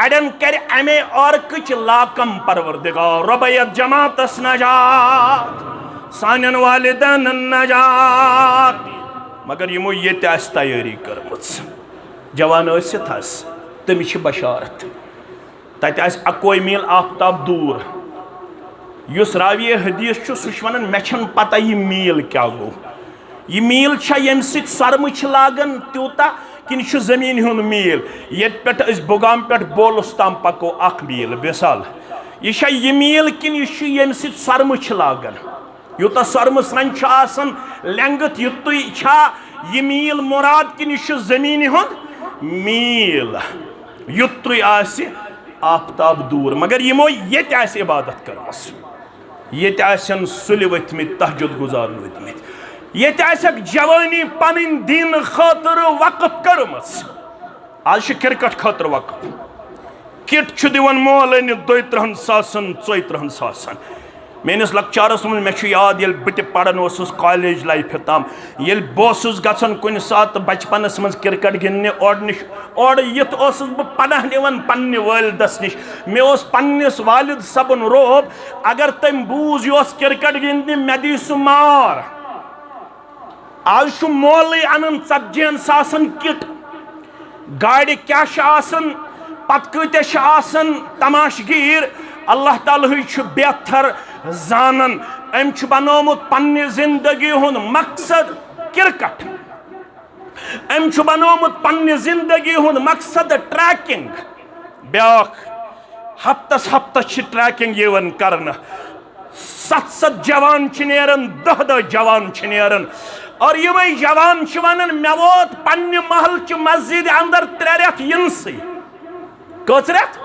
Speaker 1: अड़न कर अमे औरकच लाकम परवरदिगार रबयत जमातस नजात सानन वालिदैन नजात मगर यमो ये तैयारी करमस जवान तमिस बशारत तत अकोई मील आफ्ताब दूर युस रावी हदीस सह वन मे पता यह मील क्या गो यह मील यम सरम लागन तूता कि जमीन हुन मील ये पे बुगाम पे बोलस तम पको मील मिसाल यह मील कि यम सरम लागन यूत सरम सन लेंगत युत यह मील मुराद कि जमीन हुन मील युत आफ्ताब दूर मगर यमो ये इबादत करमस ये सुल वथमित तहजुद गुजार वथमित ये जवानी पन दीन खतर वक़्फ करमस आज क्रिकेट खतर वक़्फ किट दिवन मोल 32,000 34,000 मेनिस लक्चारस मज मे याद ये बह पढ़ान कॉलेज लाइफ तम ये बस गन कुन सात बचपनस मज क्रिकेट गिंदने और युत बह पनाह निवन पन्ने वालिदस निश मे पन्निस वालिद सबन रोब अगर तम बूज यह क्रिकेट गिंदने मे दी सु मार आज मोल अन 40,000 किट गाड़ क्या पत कत्या तमाशगीर अल्लाह ताला बेहतर जानन अम बनोमुत पन्ने जिंदगी हुन मकसद क्रिकेट अम बनोमुत पन्ने जिंदगी हुन मकसद ट्रैकिंग ब्याख हफ्तस हफ्तस ट्रैकिंग यवन करन 7 जवान नेरन 10 जवान नेरन और यमे जवान वन मे वोत पन्ने महल मस्जिद अंदर 3 रेत यिनसै कच रेत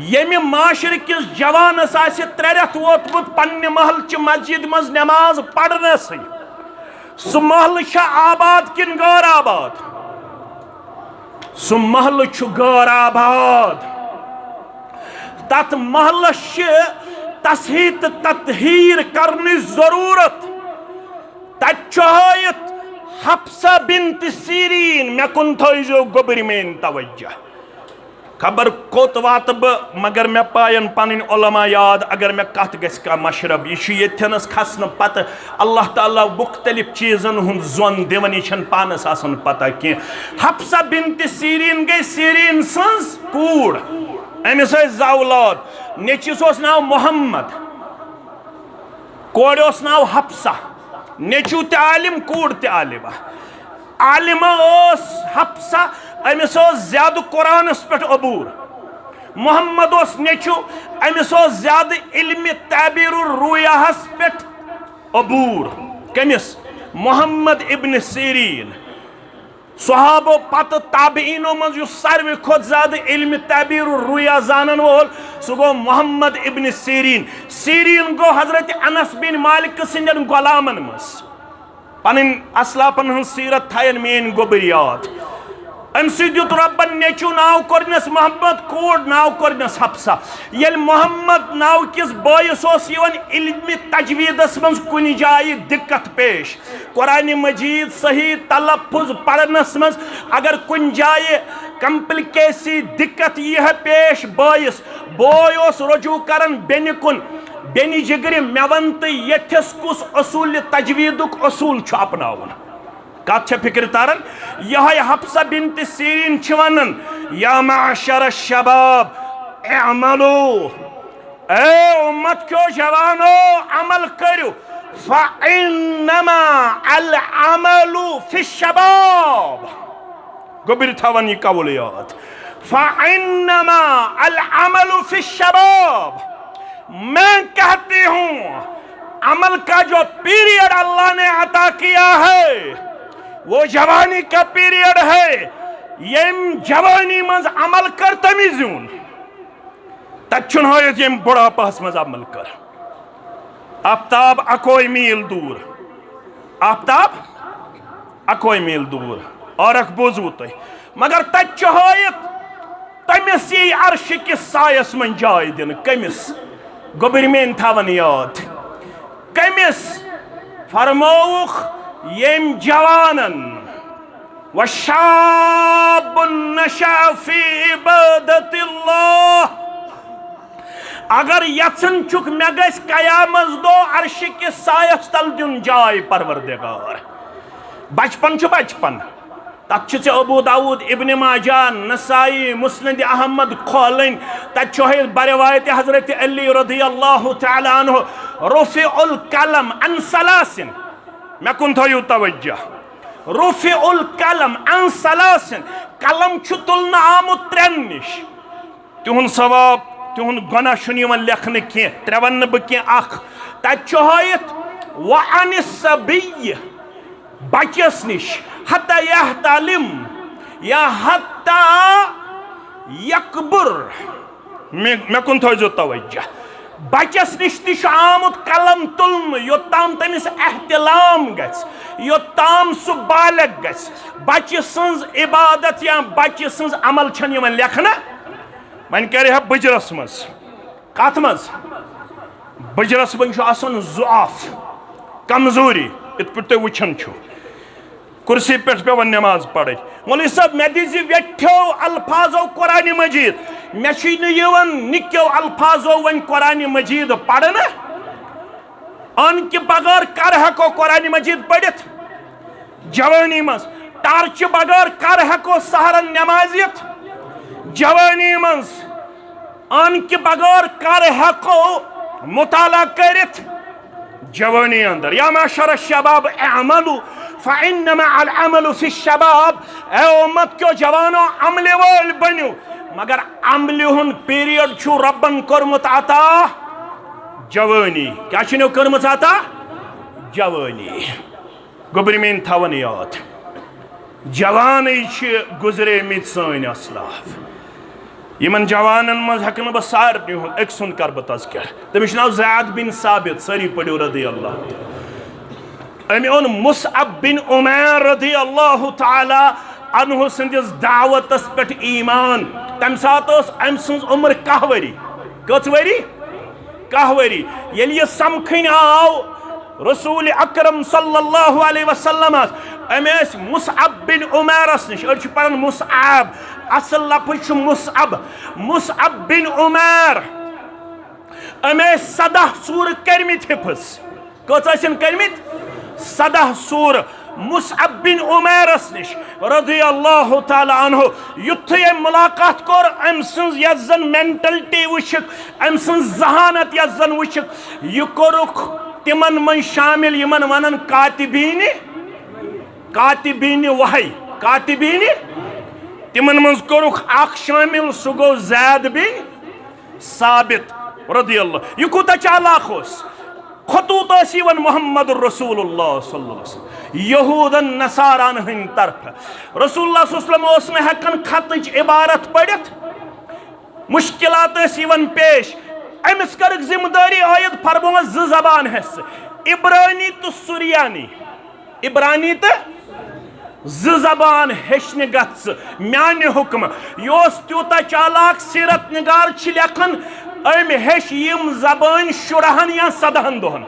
Speaker 1: यमि माशर किस जवानस 3 रेत वोतमुत पन्ने महल मस्जिद मज नमाज पढ़नस सु महल आबाद किन गैर आबाद सु महल गैर आबाद तत महलस तसही ततहीर करने जरूरत तत हफ्सा बिन्त सीरीन मे कुन थो गोबर मेन तवज्जो खबर कोत वात बह मगर मे पायन पन उलमा याद अगर मे कत गह मशरब यह खसन पत अल्लाह ताला मुख्तलिफ चीज़न हुन जोन दिवन यह पानस आसन पता कह हफ्सा बिन्त सीरीन गई सीरीन सज कूड़ अमिस औलाद नेचिस नाव मोहम्मद कोड़ नाव हफ्सा नेचू तालिम कूड़ तालिमा आलिमा हफ्सा अमिस ज्यादा कुरानस पे अबूर मोहम्मद नेचू अमिस ज्यादा इल्म ताबीर रुयाहस पे अबूर कमिस मोहम्मद इब्न सीरीन सहाबो पत ताबीनो मज सारवी खुद ज्यादा इल्म ताबीर रुया जानन वोल सह गो मोहम्मद इब्न सीरीन सीरीन गो हजरत अनस बिन मालिक सिंदन गुलामन मस पन असलाफन हन सीरत थायन मेन गोबर याद अम दुत रब्बन नेचू नाव कोरनस मोहम्मद कोड नाव कोरनस हफ्सा ये मोहम्मद नाव किस बयस इल्म तजवीदस मज कुन जाय दिक्कत पेश कुरान मजीद सही तलफ्फुज पढ़नस मज अगर कुन जाय कम्प्लिकेसी दिक्कत यह पेश बयस बोय रजू करन बेनि कुन बेनि जिगर मे वन तो यथस कुस असूल तजवीदुक असूल अपनावन कत फिक्र तारन यह हफ्सा बिन्त सीरीन वनन या माशर शबाब अमलो ए उम्मत क्यों जवानो अमल करो फ़इन्नमा अल अमलु फ़िश्शबाब गोबिर थावन ये कबूल याद फ़इन्नमा अल अमलु फ़िश्शबाब मैं कहती हूं अमल का जो पीरियड अल्लाह ने अता किया है वो जवानी का पीरियड है यम जवानी मज अमल कर तमी जून तछुन होयत यम बुढ़ापस मज अमल कर आफ्ताब अकोई मील दूर आफ्ताब अकोई मील दूर और अख बोजू तुम मगर तच होयत तमिस यी अर्श किस सायस मन जाय दिन कमिस गोबिर मेन थावन याद कमिस फरमौख यम जवानन वशाबुन नशा फी इबादतिल्लाह अगर यचन चुक मे गस कयामत दो अर्श के सायस तल दिन जाय परवरदिगार बचपन छु बचपन तक अबू दाऊद इब्न माजा नसाई मुस्नद अहमद खोलन तक बरवायत हजरत अली रज़ियल्लाहु तआला अन्हु रुफ़िउल कलम अन सलासिन मे कुन थयु तवज्जो रुफ़िउल कलम अन सलासिन कलम छु तुलना आमुत त्रेन निश तिहुन सवाब तिहुन गुनाह शुन लेखन कह त्रे वन बह कह तयत व अन सबी बचस निश हत्ता यहतालिम या हत्ता यकबुर मे कुन थो तवज्जो बचस निश आमुत कलम तुलन योताम तमिस एहतिलाम योताम सु बालग गस बच्चे सज इबादत या बच्चे सज अमल छन लेखन वन कर बजरस मज कत मज बजरस मन ज़ुआफ कमजोरी इत पे तुम वुचान कुर्सी पे पेवन नमाज पढ़ मौलवी साहब मे दी वेठो अल्फाजो कुरान मजीद मे निक्यो अल्फाजो वन कुरान मजीद पढ़न अन के बगैर कर हको कुरान मजीद पढ़ित जवानी मज टार्च बगैर कर हको सहरन नमाजियत जवानी मज अन के बगैर कर हको मुताला करित जवानी अंदर या माशर शबाब अमलु फ़इन्नमा अल अमलु फ़िश्शबाब ए उम्मत क्यों जवानो अमले वोल बनो मगर अमले हुन पीरियड छु रब्बन कर्मुत अता जवानी क्या छनो कर्मुत अता जवानी गोबर मेन थावन याद जवान गुजरे मित सन असलाफ यमन जवानन मज हकन बह सारे हुंद अक सुंद कर बह तज़किर तमिस नाव ज़ैद बिन साबित सारी पढ़ो रज़ियल्लाहु अमि ओन मुसअब बिन उमैर रज़ियल्लाहु तआला अन्हु संदिस दावतस पे ईमान तम सात अम सज उम्र 10 वरी कत वरी 10 वरी ये समखन आव रसूल अकरम सल्लल्लाहु अलैहि वसल्लम अमेस मुसअब बिन उमैरस निश अड़ पढ़न मुसअब असल लफ्ज़ मुसअब बिन उमैर अमेस 17 सूर करमित हिफ्ज़ कत करमित 17 सूर मुसअब बिन उमैरस निश रज़ियल्लाहु तआला अन्हु युथे मुलाकात कर अम सज यजन मेंटलिटी वुचिक अम सज जहानत यजन वुचिक यह कोरुख तिमन मन शामिल यमन वनन कातिबीन वही कातिबीन तिमन मन कोरुख अख शामिल सु गो ज़ैद बिन साबित रज़ियल्लाहु यह कूता चालाक खतूत मोहम्मद रसूलुल्लाह सल्लल्लाहु अलैहि वसल्लम यहूदन नसारान हंद तरफ रसूलुल्लाह सल्लल्लाहु अलैहि वसल्लम हेकन खतच इबारत पढ़ित मुश्किलात पेश अमिस कर जिम्मेदारी आयद फरमो ज जबान हस इब्रानी तो सुरियानी इब्रानी तो ज जबान हेचन गत्स म्यान हुक्म योस त्यूता चालाक सीरत निगार लेखन अम हेच यम जबान 16 या 17 दोहन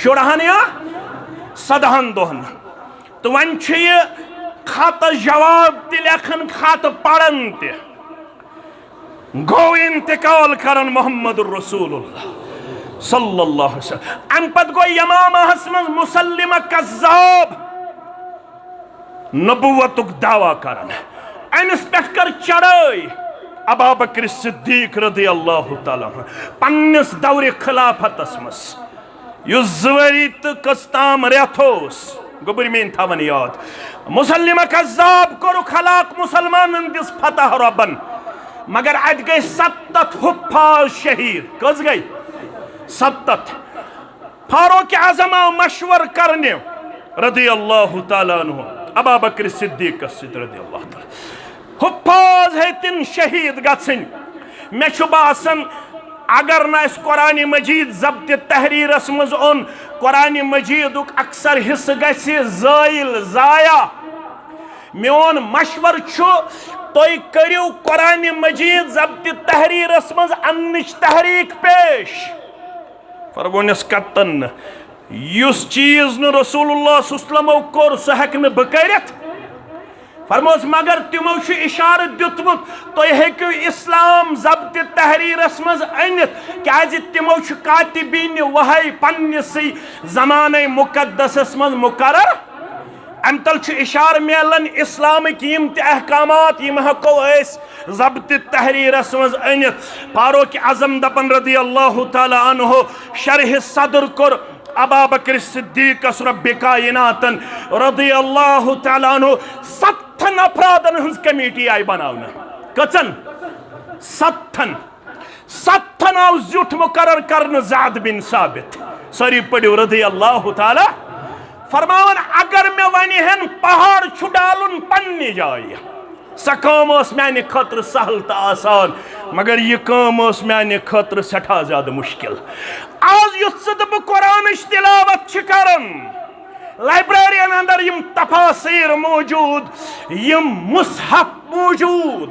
Speaker 1: 16 या 17 दोहन तो वन खत जवाब लेखन खत पढ़न त गो इंतकाल करन मोहम्मद रसूलुल्लाह सल्लल्लाहु अलैहि वसल्लम अम पत गो यमामाहस मज मुसल्लिम कज़्ज़ाब नबुवतुक दावा करन अमिस पे कर चढ़ाई अबा बकर सिद्दीक रदी अल्लाह तआला पन्निस दौर खिलाफतस मस युस ज़वरी तो कस्ताम रेथोस गोबर मेन थवन याद मुसल्लिम कज़्ज़ाब कोरुख हलाक मुसलमानन दिस फतह रबन मगर अत गई 70 हुफ्फाज शहीद कस गई 70 फारूक आज़म आव मशवर करने रदी अल्लाह तआला अन्हु अबा बकर सिद्दीक रदी अल्लाह तआला हुफ्फाज हेतिन शहीद गछन मे छु बासन अगर न कुरान मजीद ज़ब्त तहरीरस मज ओन कुरान मजीद अक्सर हिस्स गछि ज़ाइल ज़ाया मेन मशवर छु तुम करियो कुरान मजीद ज़ब्त तहरीरस मज अन्निच तहरीक पेश फरमोनिस कतन युस चीज न रसूलुल्लाह सल्लल्लाहु अलैहि वसल्लम कोर सह हेक न बह करित फरमोस मगर तिमो छु इशारत दितमुत तुम हेकियो इस्लाम ज़ब्त तहरीरस मज अनित क्याज तिमो छु कातिबीन वहई पन्निसै ज़माने मुकद्दसस मज मुकर्रर अम तल छु इशार मिलन इस्लामिक यम त अहकामात यम हको अस ज़ब्त तहरीरस मज अनित फारूक आज़म दपन रदी अल्लाह तआला अन्हु शरह सदर कोर अबा बकर सिद्दीक रब्बे कायनातन रदी अल्लाह तआला अन्हु 70 अफरादन हंस कमेटी आई बनावना कचन 70 आव जुट मुकर्रर करन ज़ैद बिन साबित सरी पड़ो रदी अल्लाह तआला फरमावन अगर मे वनि हन पहाड़ छु डालुन पन्नी जाय स काम माने खतर सहल तो आसान मगर यह काम माने खतर सठा ज्यादा मुश्किल आज युस बह कुरान तिलावत करन लाइब्रेरियन अंदर यम तफासीर मौजूद यम मुसहफ मौजूद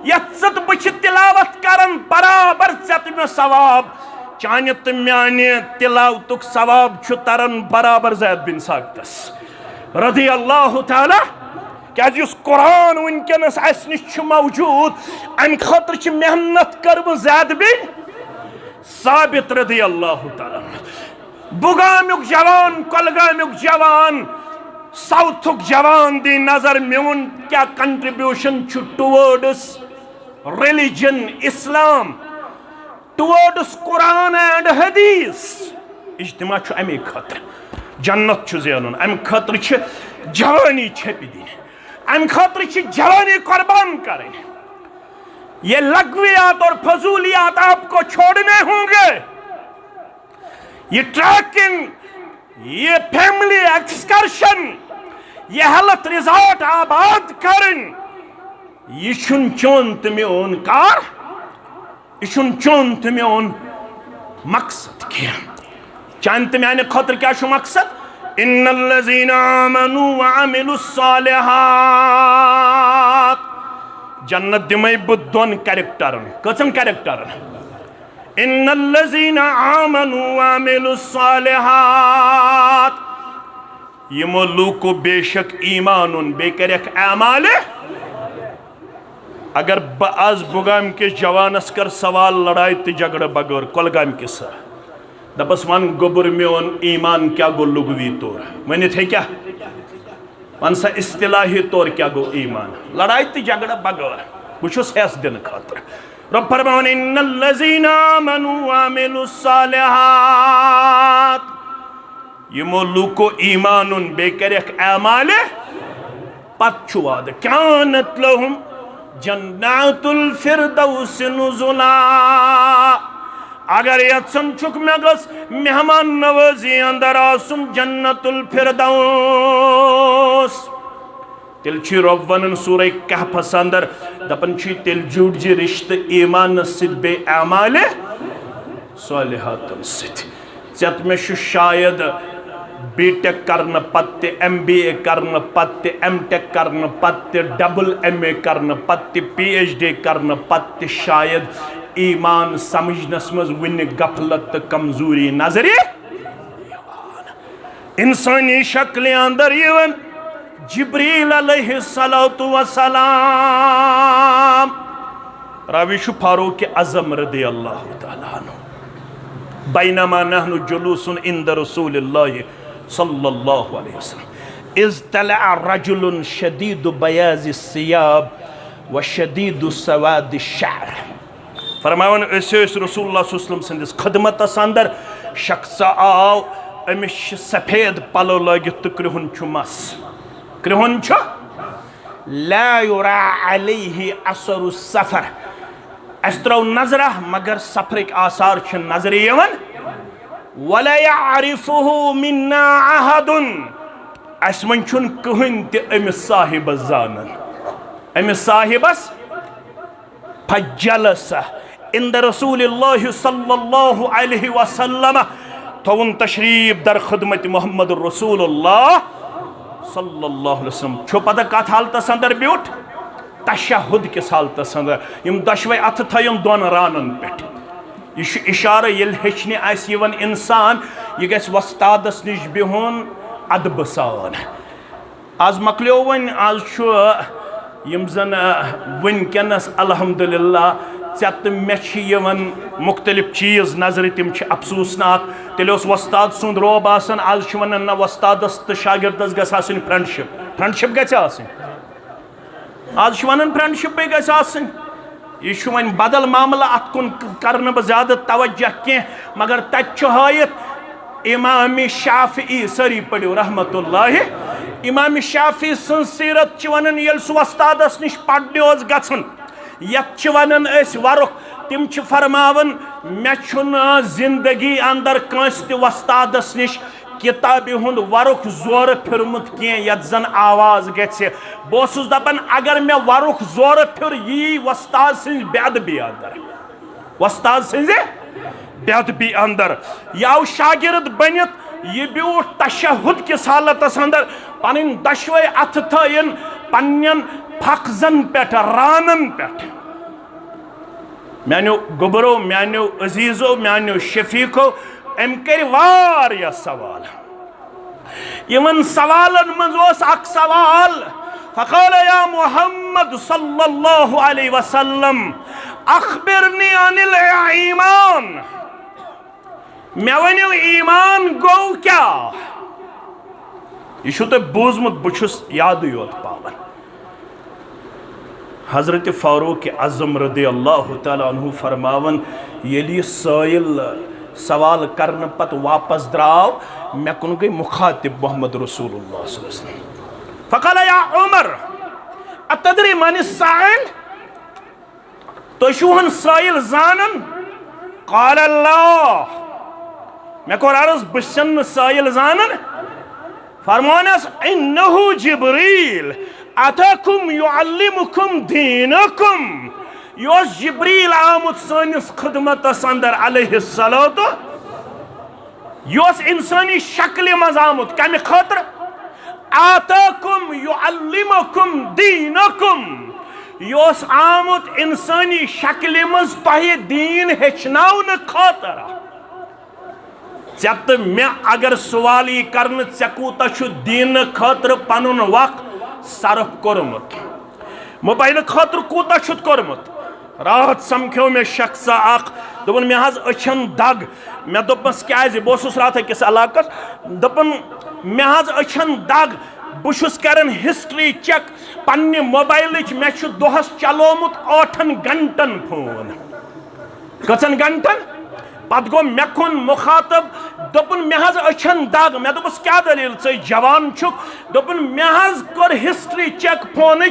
Speaker 1: यत बह तिलावत करन बराबर चत मे सवाब चाने तो माने तिलावतुक सवाब तरन बराबर ज़ैद बिन साबितस रदी अल्लाह तआला क्या कुरान वनकस अस नश मौजूद अम खतर मेहनत कर ज़ैद बिन साबित रदी अल्लाह तआला बुगामुक जवान कुलगामुक जवान साउथुक जवान दी नजर मेन क्या contribution towards religion Islam towards Quran and हदीस इज्तिमा अमे खतर जन्नत ज़ेन अम खतर जवानी छपि दिन अम खतर जवानी कुर्बान करें ये लघवियात और फजूलियात आपको छोड़ने होंगे ये ट्रैकिंग ये फैमिली एक्सकर्शन ये हेल्थ रिजॉर्ट आबाद करें ये चोन तमें कार यह चोन तमें मकसद क्या चान तमें खतर क्या मकसद इन्नल्लज़ीना आमनू व अमिलुस्सालिहात जन्नत दिमै बह दोन कैरेक्टरन कचन कैरेक्टरन इन्नल्लज़ीना आमनू व अमिलुस्सालिहात यमो लूको बेशक ईमानुन बे करख अमाल अगर बह आज बुगाम के जवानस कर सवाल लड़ाई तो झगड़ बगैर कुलगाम के सा दपस वन गोबर मेन ईमान क्या गो लुगवी तौर वन क्या वन सा इस्तिलाही तौर क्या गो ईमान लड़ाई तो झगड़ बगैर बहुत हेस दिन खतर रब फरमान इन्नल्लज़ीना आमनू व अमिलुस्सालिहात यमो लूको ईमानुन बे करख अमाल पत वाद कानत लहुम जन्नतुल फिरदौस नुज़ुला अगर यत्सन चुक मे गस मेहमान नवाजी अंदर आसुन जन्नतुल फिरदौस तिल छि रब वनन सूरह कहफस अंदर दपन छि तिल जुड़ जि रिश्त ईमान सिद बे अमाल सालिहातन सिद जत में शायद बीटेक करन पत्ते MBA करन पत्ते MTech करन पत्ते डबल MA करन पत्ते PhD करन पत्ते शायद ईमान समझनस मज वन गफलत कमजोरी नजर इंसानी शक्ल अंदर यवन जिब्रील अलैहिस्सलातु वस्सलाम राविश फारूक आज़म रदी अल्लाह तआला अन्हु बैनमा नहनु जुलूसुन इंद रसूलिल्लाह सल्लल्लाहु अलैहि वसल्लम इज़ तलअ रजुलुन शदीदु बयाज़ि सियाब व शदीदु सवाद शअर। फरमावन रसूलुल्लाह सल्लल्लाहु अलैहि वसल्लम खदमतस अंदर शख्स आव अमिस सफेद पलो लगित तो कृहुन मस कृहुन ला युरा अलैहि असरु सफर अस त्रो नजरा मगर सफरक आसार नजर यवन वला यअरिफुहु मिन्ना अहदुन अस मन छुन कहन ते अमिस साहिब जानन अमिस साहिबस फजलस इंद रसूलिल्लाहि सल्लल्लाहु अलैहि वसल्लम थवन तशरीफ दर खिदमत मोहम्मद रसूलुल्लाह सल्लल्लाहु अलैहि वसल्लम छो पता कत हालतस अंदर ब्यूट तशहुद किस हालतस अंदर यम दशवे अथ थयम दोन रानन पेट यह इशारा येल हेचने आस यवन इंसान यह गस वस्तादस निश बिहुन अदब सान। आज मकलियो वन आज छु यम जन वनकनस अल्हम्दुलिल्लाह चे मे यवन मुख्तलिफ चीज़ नजर तम अफसोसनाक तेल वस्ताद सुंद रोब आसान आज वन ना वस्तादस तो शागिर्दस गई फ्रेंडशिप फ्रेंडशिप गई आज वन फ्रेंडशिप गई यह वन बदल मामला अत कुन कर बह ज्यादा तवज्जो कह मगर तत हायत इमाम शाफी सारी पढ़ो रहमतुल्लाह इमाम शाफी सं सीरत वन ये वस्तादस निश पढ़ने गन यत वन वरुख तिम फरमावन मे जिंदगी अंदर कंस ते वस्तादस निश किताबि हुंद वरुख जोर फिरमुत कह यत जन आवाज गि बस दपान अगर मे वरुख जोर फिर यी वस्ताद सिंज बेअदबी अंदर वस्ताद सिंज बेअदबी अंदर यह शागिर्द बनित यह ब्यूट तशहुद किस हालतस अंदर पन दशवे अथ थयन पन्न फखजन पे रानन पे मानो गुबरो मानो अजीजो मानो शफीको अम कर वारिया सवाल यमन सवालन मज अख सवाल फ़क़ाल या मुहम्मद सल्लल्लाहु अलैहि वसल्लम अख़बिरनी अनिल ईमान मे वनियो ईमान गो क्या यह तो बूजमुत बुछुस याद योत पावन हजरत फारूक आज़म रज़ियल्लाहु तआला अन्हु फरमावन यदि साइल सवाल करने पत वापस द्राव मे कुन गई मुखातिब मोहम्मद रसूलुल्लाह सल्लल्लाहु अलैहि वसल्लम फ़क़ाल या उमर अतदरी मन साइल तो शुहन साइल जानन क़ाल अल्लाह मे कोर अर्ज़ बसन साइल जानन फरमानस इन्नहु जिब्रील अताकुम युअल्लिमुकुम दीनकुम योस जिब्रील आमुत सानिस खिदमतस अंदर अलैहिस्सलातु योस इंसानी शक्ल मज आमुत कम खतर आताकुम युअल्लिमुकुम दीनकुम योस आमुत इंसानी शक्ल मज तोह दीन हेचनावन खतर चे मे अगर सवाल यह कर चे कूता दीन खतर पनुन वक्त सर्फ कोरमुत मोबाइल खतर कूता कोरमुत राहत समख्यो मे शख्स अख दोपन मे हज अछन दग मे दोपस क्या बस रात अकिस इलाकस दोपन मे हज अछन दग बहुस कर हिस्ट्री चेक पन्ने मोबाइल मे दोहस चलोमुत 8 घंटन फोन कचन घंटन पत गो मे कुन मुखातब दोपन मे हज अछन दाग मे दोपस क्या दलील चे जवान छुक दोपन मे हज कर हिस्ट्री चेक फोन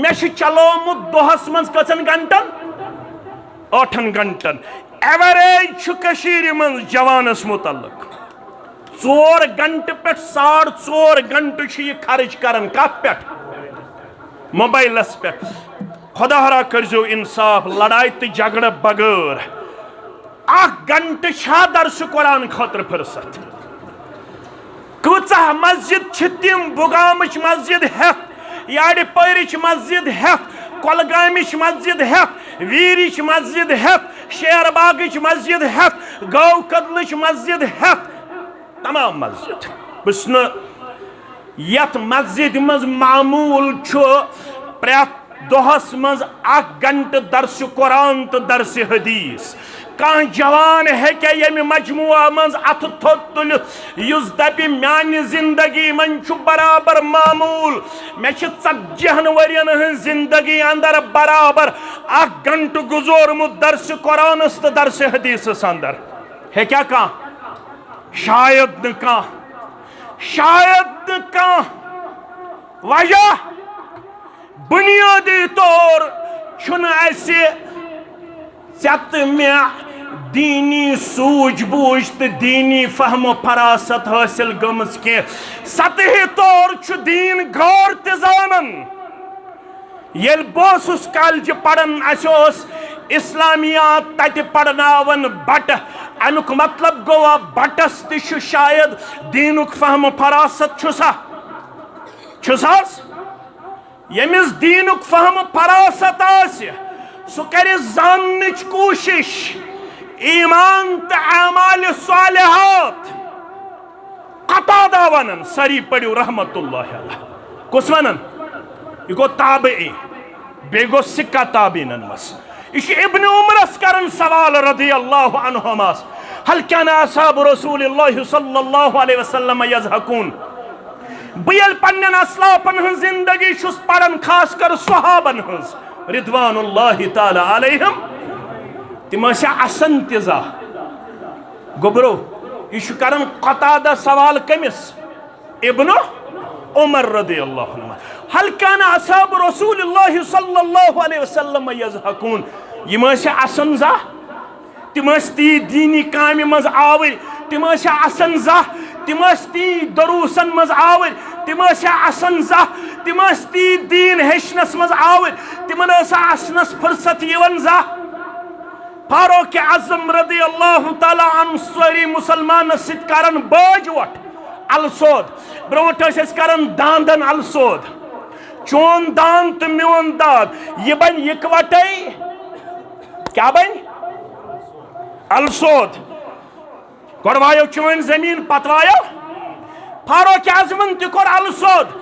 Speaker 1: मे चलोमुत दोहस मज कचन घंटन 8 घंटन एवरेज कशीर मज जवानस मुतल्लक 4 घंटे पे 4.5 घंटे खर्च करन कत पे मोबाइलस पे खुदा करजो इंसाफ लड़ाई तो झगड़ बगैर 1 घंटे दर्स कुरान खतर फुर्सत कूचा मस्जिद तिम बुगामच मस्जिद हेत याड़ पैरिच मस्जिद हेत कोलगामिच मस्जिद हेत वीरिच मस्जिद हेत शेरबागिच मस्जिद हेत गौ कदलच मस्जिद हेत तमाम मस्जिद बस यत मस्जिद मज मामूल प्रेत दोहस मज 1 घंटे दर्स कुरान तो दर्स हदीस कां जवान हेके यमि मजमुआ मज अथ थोत तुलित युस दपि म्यानि जिंदगी मन छु बराबर मामूल मे छ 40 वरियन हन जिंदगी अंदर बराबर 1 घंट गुजोरमुत दर्स कुरानस तो दर्स हदीस अंदर है क्या कां शायद न कां वजह बुनियादी तौर छुन ऐसे चत में दीनी सूझबूझ तो दीनी फहम फरासत हासिल गमस के सतही तौर छु दीन गौर ते जानन येल बोसुस कॉलेज पढ़न अस इस्लामियात तत पढ़नावन बट अमुक मतलब गो बटस तु शायद दीनुक फहम फरासत छुसास यमिस दीनुक फहम फरासत आस्य सु करे जाननिच कोशिश ईमान तो अमाल सालिहात कतादा वनन सरी पड़ियो रहमतुल्लाह अलैह कुस वनन यह गो ताबई बे गो सिक्का ताबीनन मस यह इब्न उमरस करन सवाल रदी अल्लाह अन्हुमास हल कान असहाब रसूलुल्लाह सल्लल्लाहु अलैहि वसल्लम यज़हकून बयल पन्नन असलाफन हन जिंदगी छुस पढ़न खास कर सहाबन हंस रिदवानुल्लाहि ताला अलैहिम तिम असन तिजा गोबरो यह करन कतादा सवाल कमिस इब्न उमर रदियल्लाहु अन्हु हल कान असहाब रसूलुल्लाह सल्लल्लाहु अलैहि वसल्लम यज़हकून यम असन जा तिम ती दीनी कामि मज आवर तिम असन जा तिम ती दरूसन मज आवर तिम असन जा तिम ती दीन हेचनस मज आवर तिमन असनस फुर्सत यवन जा फारूक आज़म रदियल्लाहु ताला अन्हु सारी मुसलमान सित करन बाज वट अलसोद ब्रोट करन दांदन अलसोद चोन दान तो मोन दाद यह बन इकवटे क्या बन अलसोद गोड़ वायो चोन जमीन पत वायो फारूक आज़मन तु कोर अलसोद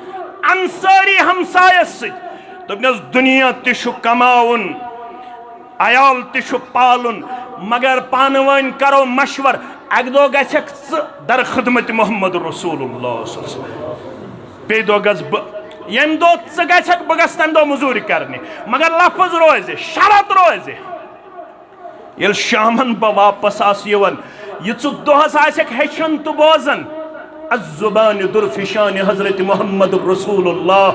Speaker 1: अंसारी हमसायस दोपनस दुनिया तु कमाउन अयाल तु पालुन मगर पानवन करो मशवर अक दो गछक दर खिदमत मोहम्मद रसूलुल्लाह पे दो गज यम दो गछक बह गस तम दो मजूरी करने मगर लफज रोजे शरत रोजे ये शामन बह वापस आस यवन यह दोहस आसक हेचन तो बोजन अज़्ज़ुबान दुरफिशान हज़रत मोहम्मद रसूलुल्लाह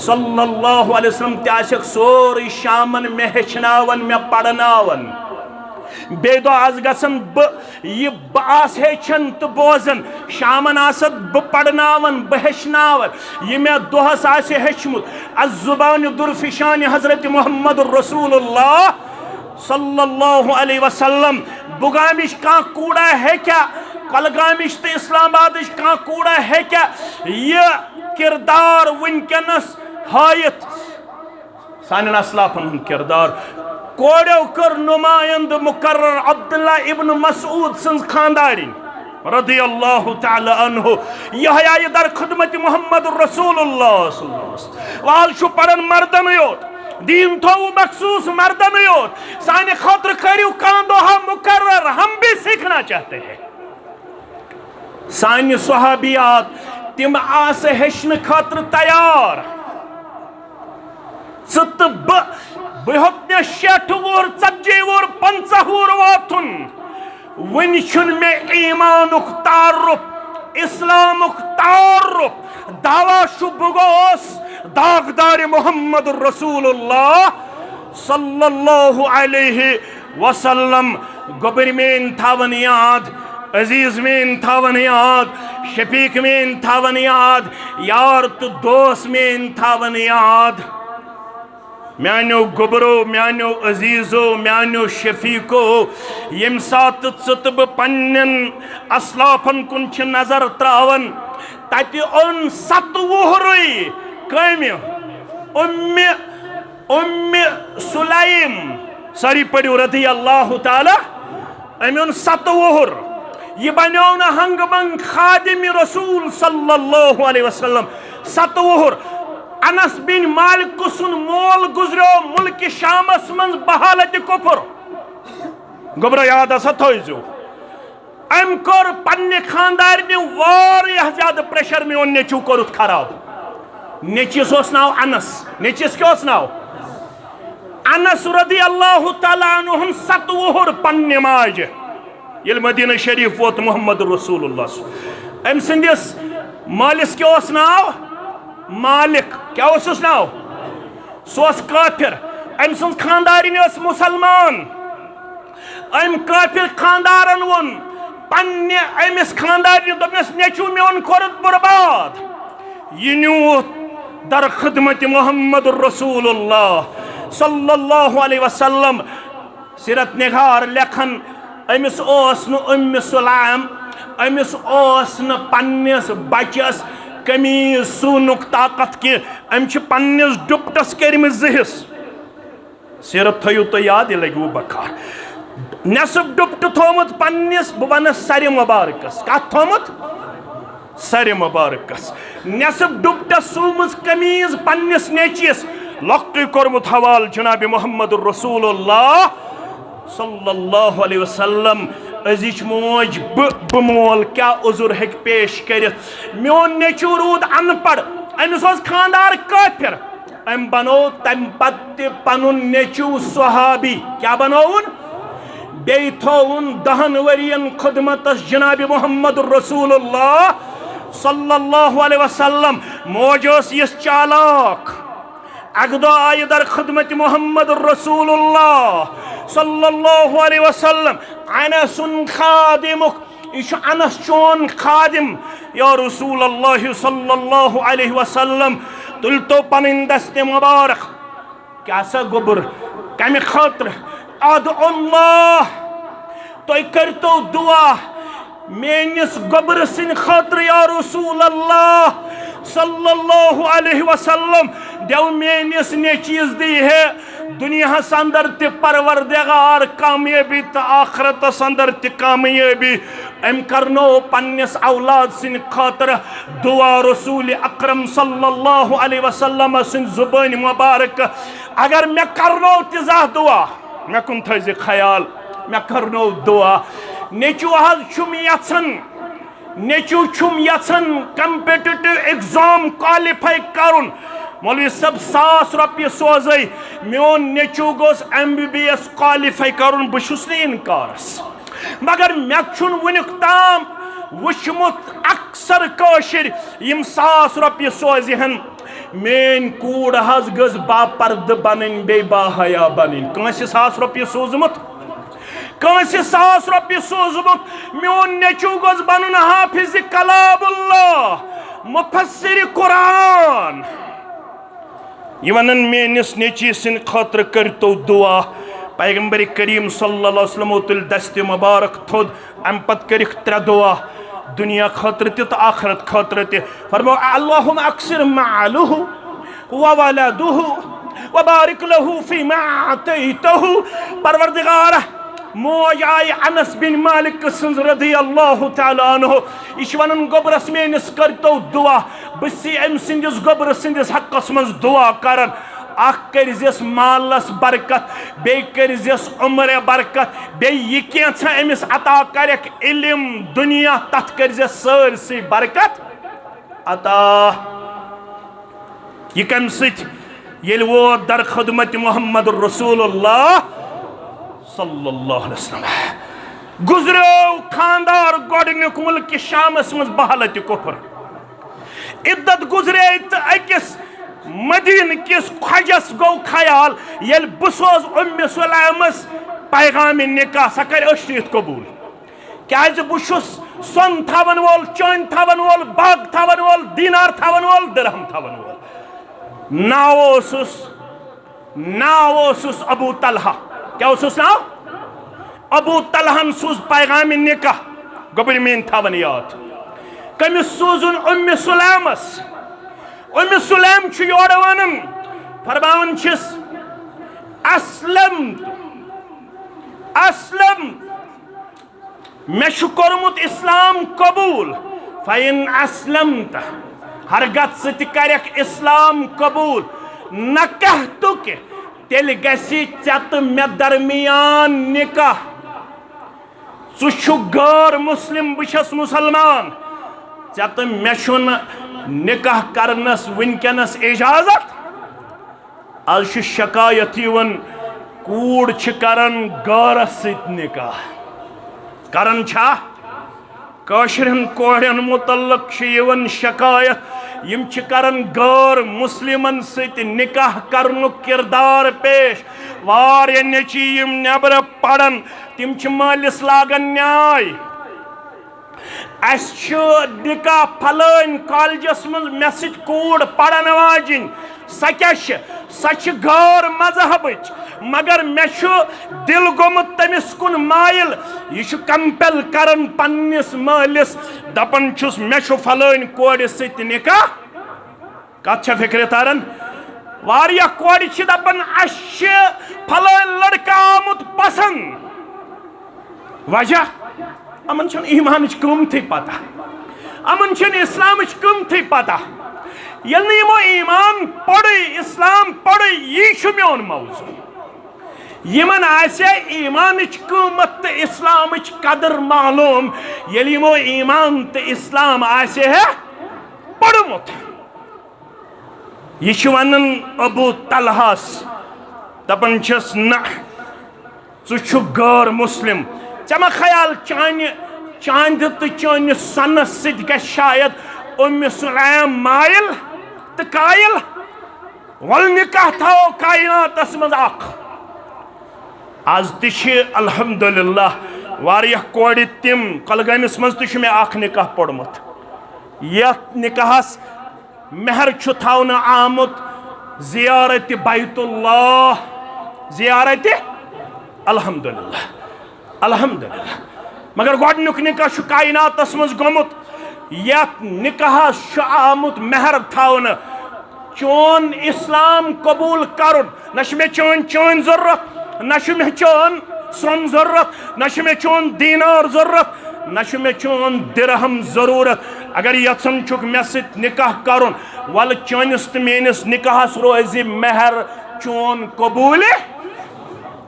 Speaker 1: सल्लल्लाहु अलैहि वसल्लम तक सोरी शामन मे हेचनावन मे पढ़नावन बे दो आज गसन बस हेचन तो बोजन शामन आसद ब पढ़नावन ब हेचनावन यह मे दोहस आसे हेचमुत अज़्ज़ुबान दुरफिशान हज़रत मोहम्मद रसूलुल्लाह सल्लल्लाहु अलैहि वसल्लम बुगामिश का कूड़ा है क्या कलगामिश तो इस्लामाबादिश का कूड़ा है क्या यह किरदार वनकनस हायत सान असलाफन किरदार कोड़ो कर नुमाइंद मुकर्रर अब्दुल्ला इब्न मसूद सन्ज खानदारिन रदियल्लाहु ताला अन्हु यह आय दर खिदमत मोहम्मद रसूलुल्लाह सल्लल्लाहु अलैहि वसल्लम वाल छु पढ़न मर्दन योत दीन थो मखसूस मर्दन योत साने खतर करियो कांदो हम मुकर्रर हम भी सीखना चाहते हैं सानि सहाबियात तिम आस हेचन खतर तैयार च बहोत 60 वोर 40 वोर 50 वोर वाथुन वन छुन मे ईमानुक तारुफ इस्लामुक तारुफ दावा शुभगोस दागदार मोहम्मद रसूलुल्लाह सल्लल्लाहु अलैहि वसल्लम गोबर में थावन याद अजीज में थावन याद शफीक में थावन याद यार तो दोस्त में थावन याद म्यानो गोबरो म्यानो अजीजो म्यानो शफीको यम सात चुतब पन्नन असलाफन कुन छ नजर त्रावन तति ओन 7 वोहरई कम उम्मे सुलाइम सारी पड़ो रदी अल्लाह ताला अमन 7 वोहर यह बनो न हंग बंग खादिम रसूल सल्लल्लाहु अलैहि वसल्लम 7 वोहर अनस बिन मालिक सुन मोल गुजरो मुल्क शामस मज बहालत कुफर गोबर याद हसा थो अम कोर पन्ने खानदारनि वारियाह ज्यादा प्रेशर मोन नेचू कोरुत खराब नेचिस ओस नाव अनस नेचिस क्या ओस नाव अनस रदी अल्लाह तआला अन्हु 7 वुहर पन्ने माज ये मदीना शरीफ वोत मोहम्मद रसूलुल्लाह अम सिंदिस मालिस क्या ओस नाव मालिक क्या ओस नाव सोस काफिर अम सुन खानदारिन ओस मुसलमान अम काफिर खानदारन वोन पन्ने अमिस खानदारिन दोपनस नेचू मोन कोरुत बर्बाद ये न्यूत दर खिदमत मोहम्मद रसूलुल्लाह सल्लल्लाहु अलैहि वसल्लम सिरत निगार लेखन अमिस ओस न उम्म सुलैम अमिस ओस न पन्निस बचस कमीज सूनुक ताकत के अम छ पन्निस दुपटस करम जहिस सिरत थयु तो याद लगू बकार नसब दुपट थोमुत पन्निस बवन सर मुबारकस कत थोमुत सर मुबारकस नसब दुपटस सूमज कमीज पन्निस नेचिस लक्की कोरमुत हवाल जनाब मोहम्मद रसूलुल्लाह सल्लल्लाहु अलैहि वसल्लम अजिच मोज बमोल क्या उजुर हेक पेश करित मोन नेचू रूद अनपढ़ अमिस ओस खानदार काफिर अम बनो तम पत्ते पनुन नेचू सहाबी क्या बनोन बे थोन 10 वरियन खिदमत जनाब मोहम्मद रसूलुल्लाह सल्लल्लाहु अलैहि वसल्लम मोजोस यस चालाक अगदो आय दर खिदमत मोहम्मद रसूलुल्लाह सल्लल्लाहु अलैहि वसल्लम अनसुन खादिमुक इश अनस चोन खादिम या रसूलुल्लाह सल्लल्लाहु अलैहि वसल्लम तुल तो पनिन दस्ते मुबारक क्या सा गुबर कम खातर अद अल्लाह तो करतो दुआ मेनिस गोबर सिन खातर या रसूल अल्लाह सल्लल्लाहु अलैहि वसल्लम देव मेनिस ने चीज दी है दुनिया अंदर ते परवरदिगार कामयाबी तो आखरत अंदर ते कामयाबी अम करनो पन्निस औलाद सिन खातर दुआ रसूल अकरम सल्लल्लाहु अलैहि वसल्लम सिन जुबान मुबारक अगर मैं करनो तिजा दुआ मैं कुन थज ख्याल मैं करनो दुआ नेचू हज छुम यछन नेचू छुम यछन कम्पिटिटिव एग्जाम क्वालिफाई करुन मौलवी सब 1,000 रुपये सोजे मोन नेचू गोस MBBS क्वालिफाई करुन बहुस ने इनकारस मगर मे वुनिक ताम वुचमुत अक्सर कशिर यम 1,000 रुपये सोजहन मेन कूड़ हज गज बापर्द बन बे बाहया बन कंस 1,000 रुपये सोजमुत कंस 1,000 रुपये सोजमुत मोन नेचू गज बन हाफिज कलामुल्लाह मुफस्सिर कुरान ये वनन मेनिस नेची सिन खातर करतो दुआ पैगंबर करीम सल्लल्लाहु अलैहि वसल्लम तुल दस्ते मुबारक थोद अम पत करिक 3 दुआ दुनिया खातर ते तो आखरत खातर ते फरमाओ अल्लाहुम्मा अक्सिर मालुहु व वलदुहु व बारिक लहु फीमा आतैतहु परवरदिगार मोज आय अनस बिन मालिक सन्ज रदी अल्लाह तआला अन्हु इश वनन गोबरस मेनिस करतो दुआ बसी अम सिंदिस गोबर सिंदिस हकस मज दुआ करन अख करजिस मालस बरकत बे करजिस उम्र बरकत बे ये कैसा अमिस अता करक इल्म दुनिया तथ करजिस सरसी बरकत अता ये कम सित ये वो दर खिदमत मोहम्मद रसूलुल्लाह सल्लल्लाहु अलैहि वसल्लम गुजरो खानदार गोडनिक मुल्क शामस मज बहालत कुफर इद्दत गुजरे तो अकिस मदीन किस ख्वाजस गो ख्याल येल बसोज उम्मे सुलैमस पैगाम निकाह सा कर अशरीत कबूल क्या बुशुस सोन थावन वोल चोन थावन वोल बाग थावन वोल दीनार थावन वोल दिरहम थावन वोल नावोसुस अबू तलहा क्या उसुस नाव अबू तलहन सुज पैगाम निकाह गबर मेन थावन याद कमिस सूजुन उम्मे सुलैमस उम्मे सुलैम छु योर वनन फरमावन छिस अस्लम अस्लम मे छु कोरमुत इस्लाम कबूल फइन अस्लमत हरगत सत करक इस्लाम कबूल न कहतुक तेल गसी चत मे दरमियान निकाह छु गैर मुस्लिम बस मुसलमान चे तो मे निकाह करनस वनकनस इजाजत आज शिकायत कूड़ करन गैरस सत निकाह करन छा काशिरन कोड़न मुतल्लक शिकायत यम करन गैर मुस्लिमन सत निकाह करनु किरदार पेश वारिया नेची यम नेबर पड़न तिम मालिस लागन न्याय निकाह फलान कॉलेजस मज मे सत कूड़ पड़न वाजिन सच गैर मजहब मगर मे दिल गोमुत तमिस कुन मायल यह कंपेल करन पन्निस मालिस दपन छुस मे फलान कोड़ सत निकाह कत फिक्र तारन वारिया कोड़ दपन फलान लड़का आमुत पसंद वजह अमन ईमान कीमत पता अमन इस्लाम कीमत पता यल यमो ईमान पढ़ इस्लाम पढ़ यह मोन मौजू यमन ईमान कीमत तो इस्लाम कदर मालूम यल यमो ईमान तो इस्लाम है पढ़मुत यह वनन अबू तलहास दपन न छु गैर मुस्लिम चमा ख्याल चांद तो चानिस सनस सत शायद उम्म सुलैम मायल तो कायल वल निकाह थो कायनातस मज आज ति अल्हम्दुलिल्लाह वारिया कोड़ तिम कलगमिस मज तो मे निकाह पोड़मुत यथ निकाहस मेहर थवन आमुत जियारत बैतुल्लाह जियारत अल्हम्दुलिल्लाह अल्हम्दुलिल्लाह मगर गोडनुक निकाह कायनातस मज गोमुत यथ निकाहस आमुत मेहर थवन चोन इस्लाम कबूल करुन न चोन चोन जरूरत न चोन सोन जरूरत न चोन दीनार जरूरत न चोन दिरहम जरूरत अगर यन चुक मे सत निकाह करुन वल चोनिस तो मेनिस निकाहस रोज मेहर चोन कबूल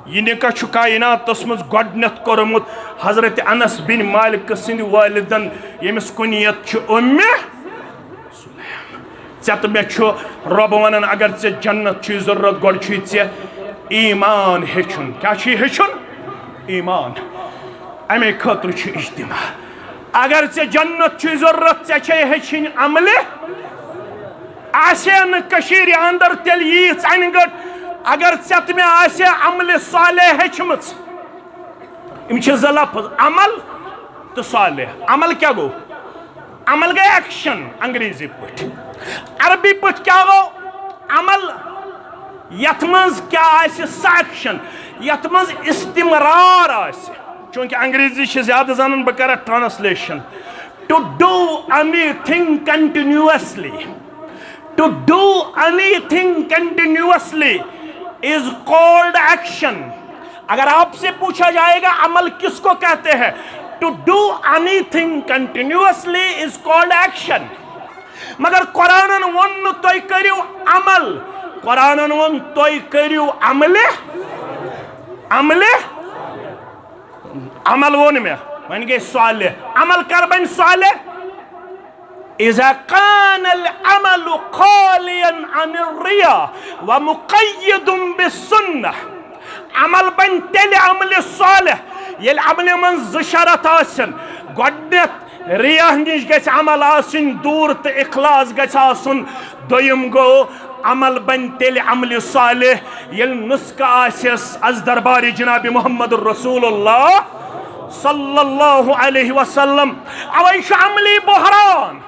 Speaker 1: यह निकाह कायनातस मज गोडनथ कोरमुत हजरत अनस बिन मालिक सिंद वालिदन यमिस कुनियत उम्मे चे तो मे रब वन अगर ऐ जन्नत जरूरत गोड ऐ ईमान हेचुन क्या हेचुन ईमान अमे खतर इज्तिमा अगर ऐ जन्नत जरूरत ऐ हेचिन अमल आशर अंदर तेल यी अनगट अगर ऐ मे अमल साले हेचम लफ्ज अमल तो साले अमल क्या गो अमल गए एक्शन अंग्रेजी पे अरबी पे क्या गो अमल यथ मज क्या एक्शन यथ मज इस्तिमरार चूंकि अंग्रेजी ज्यादा जानन बह कर translation to do anything continuously to do anything continuously is called action अगर आपसे पूछा जाएगा अमल किसको कहते हैं to do anything continuously is called action मगर कुरान वन तुम करियो अमल कुरान वन तुम करियो अमल अमल अमल वोन मे वन गई साले अमल कर बन साले इज़ा कानल अमलु खालियन अनिर रिया व मुक़य्यदुन बिस्सुन्नह अमल बन तेल अमल साले येल अमल मन ज शरत आसन गोडनेथ रिया निश गछ अमल आसन दूर तो इखलास गछ आसन दोयम गो अमल बन तेल अमल साले येल नुस्खा आसस अज दरबार जनाब मुहम्मद रसूलुल्लाह सल्लल्लाहु अलैहि वसल्लम अवै अमली बहरान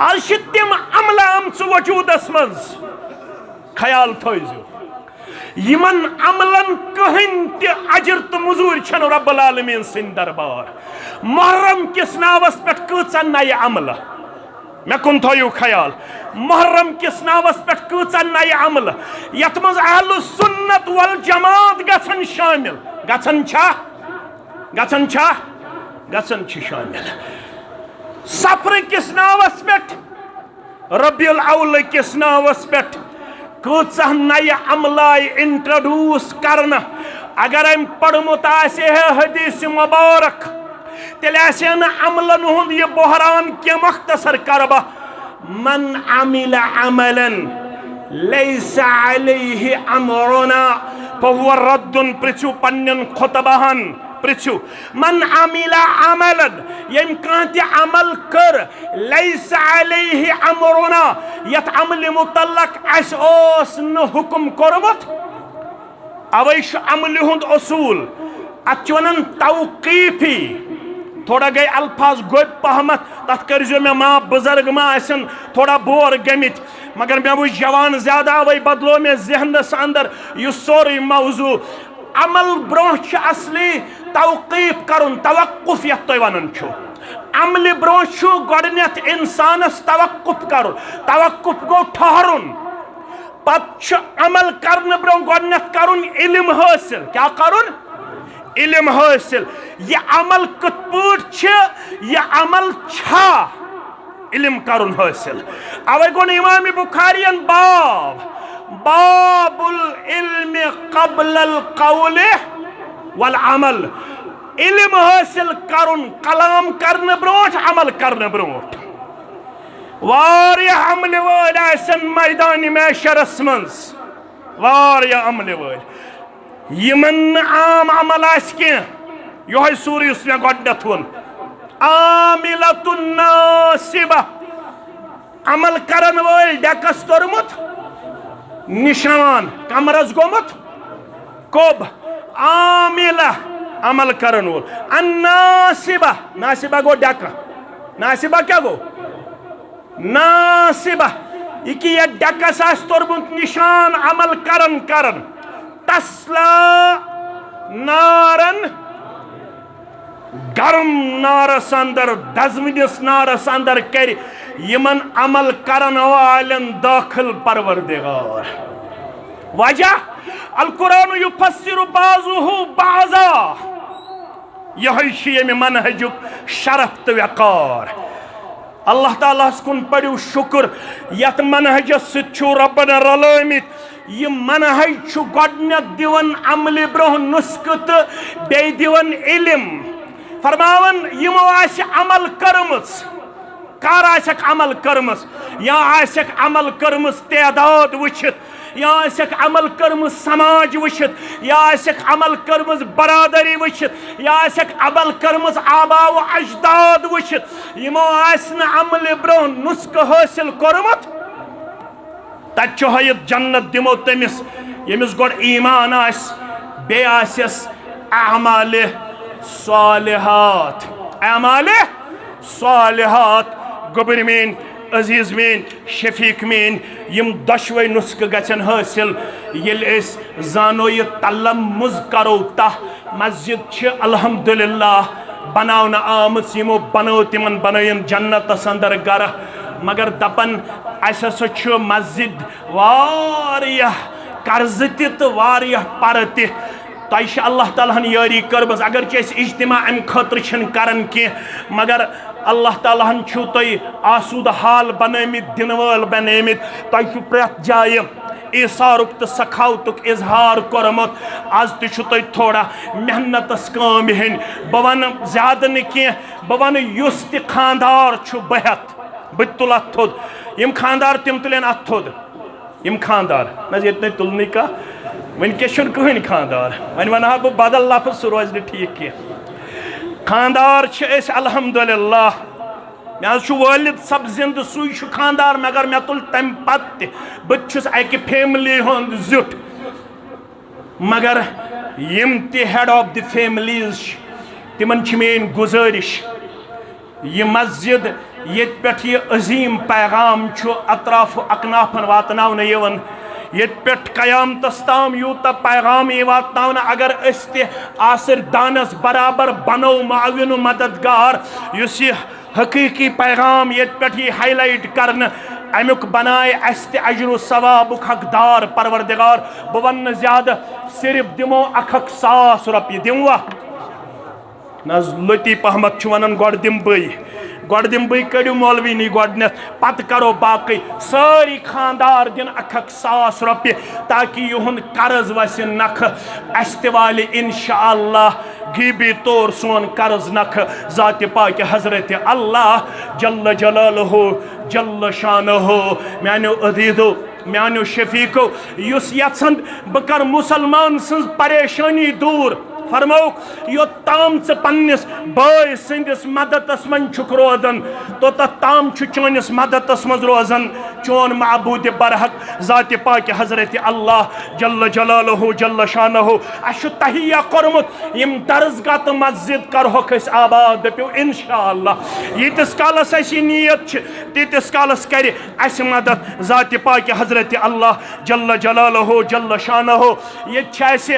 Speaker 1: आज तिम अमल आमच वजूदस मज ख्याल थो यमन अमलन कहीं ते अजर तो मजूर छन रब्बुल आलमीन सिंद दरबार मुहर्रम किस नावस पे कचा नय अमल मे कुन थो ख्याल मुहर्रम किस नावस पे कचा नय अमल यथ मज अहलु सुन्नत वल जमात गछन शामिल गछन शामिल सफर किस नावस पे रबीउल अव्वल किस नावस पे कचा नय अमलाय इंट्रोड्यूस करना अगर अम पढ़मुत आसे है हदीस मुबारक तेल आसे न अमलन हुंद ये बहरान के मुख्तसर करबा मन अमिल अमलन लैसा अलैहि अमरुना फहुव रद्दुन पृछु पन्नन खुतबहन पृछु मन अमिला अमलन यम कांति अमल कर लैसा अलैहि अमरुना यत अमल मुतल्लक अस ओस न हुकुम कोरमत अवैश अमल हुंद उसूल अचवनन तौकीफी थोड़ा गई अल्फाज गोब पहमत तथ कर मे माँ बुजुर्ग मा आसन थोड़ा बोर गमित मगर मे वो जवान ज्यादा वही बदलो मे जहनस अंदर यह सोरे मौजू अमल ब्रोह असली तौकीफ करुन तवक्कुफ यत तुम वनान अमल ब्रोह गोडनेथ इंसानस तवक्कुफ करुन तवक्कुफ गो ठहरुन पत अमल करने ब्रोह गोडनेथ करुन इल्म हासिल क्या करुन इल्म हासिल यह अमल कत पट यह अमल छा इल्म करुन हासिल अवे गो इमाम बुखारियन बाब बाबुल इल्म क़ब्लल क़ौल वल अमल इल्म हासिल करुन कलाम करने ब्रोट अमल करने ब्रोट वारिया अमल वल आसन मैदान मैशरस मंस वारिया अमल वल यमन आम अमल आस के योह सूर मे गोडनेथ वोन आमिलतुन नासिबा अमल करन वल डकस तोरमुत निशान कमरस गोमुत कोब आमिला अमल करन वोल अन्नासिबा नासिबा गो डका नासिबा क्या गो नासिबा इकी ये डकस आस तोरमुत निशान अमल करन करन तस्ला नारन गर्म नारस अंदर दजमिस नारस अंदर कर यमन अमल करन वालन दाखिल परवरदिगार वजह अल कुरान युफस्सिरु बाज़ुहु बाज़ा यह मनहजुक शरफ तो वक़ार अल्लाह ताला कुन पड़ू शुक्र यत मनहजस रबन रलमित यह मनहज गोडनेथ दिवन अमल ब्रोह नुस्ख तो बे दिवन इल्म फरमावन यमो आस अमल करमस कर आसक अमल करमस या आसक अमल करमस तादाद वुचित या आसक अमल करमस समाज वुचित या आसक अमल करमस बरादरी वुचित या आसक अमल करमस आबा व अजदाद वुचित यमो आसन अमल ब्रोह नुस्ख हासिल कोरमत तत हयत जन्नत दिमो तमिस यमिस गोड ईमान आस बे आसस अमाल सालिहात अमाल सालिहात गोबर मेन अजीज मेन शफीक मेन यम दशवे नुस्ख गचन हासिल येल जानो ये तलम मुज करो तह मस्जिद अल्हम्दुलिल्लाह बनावन आमत यमो बनो तिमन बनयन जन्नत अंदर गर मगर दपन अस मस्जिद वारियाह कर्ज तो वारियाह पर तह अल्लाह तालाहन यारी करमस अगर इज्तिमा अम खतर करन के मगर अल्लाह तालाहन तुह आसूद हाल बनमित दिन वल बनमित तह प्रेत जाय ईसारुक तो सखावतुक इजहार कोरमुत आज तुह थोड़ा मेहनतस काम हेन बह वन ज्यादा न बह वन युस ति खानदार बहत बह तुल अथ थोद यम खानदार तिम तुलन अथ थोद यम खानदार न ये तुलने का वनकस कहन खानदार वन वन बह बदल लफ्ज सह रोज ठीक कह खानदार अल्हम्दुलिल्लाह मे वालिद सब जिंद सु खानदार मगर मे तुल तम पत बहुत अकि फैमिली हुंद जुट मगर यम ते हेड ऑफ द फैमिलीज तिमन मेन गुजारिश यह मस्जिद ये पे अजीम पैगाम अतराफ अकनाफन वातन ये कयामतस ताम यूत पैगाम वातन अगर आसर दानस बराबर बनो माविन मददगार युस हकीकी पैगाम ये पे हाईलाइट करन अमुक बनाए अस अजर सवाबुक हकदार परवरदिगार बह वन ज्यादा सिर्फ दिमो 1,000 रुपये दिमवा न लतीफ अहमद वन गोड दिम बई गोड़ दिम बई कड़ियो मौलवी नी गोडनेथ पत करो बाकी सारी खानदार दिन 1,000 रुपये ताकि युहन कर्ज वस नख अस्तवाल इंशाअल्लाह गीबी तौर सोन कर्ज नख जात पाक हजरत अल्लाह जल्ल जलालहु जल्ल शानहु म्यानो अजीजो म्यानो शफीको युस यछन बकर मुसलमान सं परेशानी दूर फरमो योत्ताम च पन्निस बाय सिंदिस मददस मन छुक रोजन तो तत्ताम छु चोनिस मददस मज रोजन चोन माबूद बरहक जात पाक हजरत अल्लाह जल्ल जलालहु जल्ल शानहु अशु तहिया करमुत यम दरसगाह तो मस्जिद करहोक अस आबाद दपियो इंशाअल्लाह यीतिस कालस असी नियत छ तीतिस कालस कर अस मदद जात पाक हजरत अल्लाह जल्ल जलालहु जल्ल शानहु ये छ अस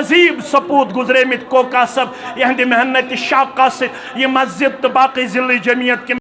Speaker 1: अजीब सपूत गुजरे कोका सब यहंद मेहनत शाका से ये मस्जिद तो बाकी जिले जमीयत के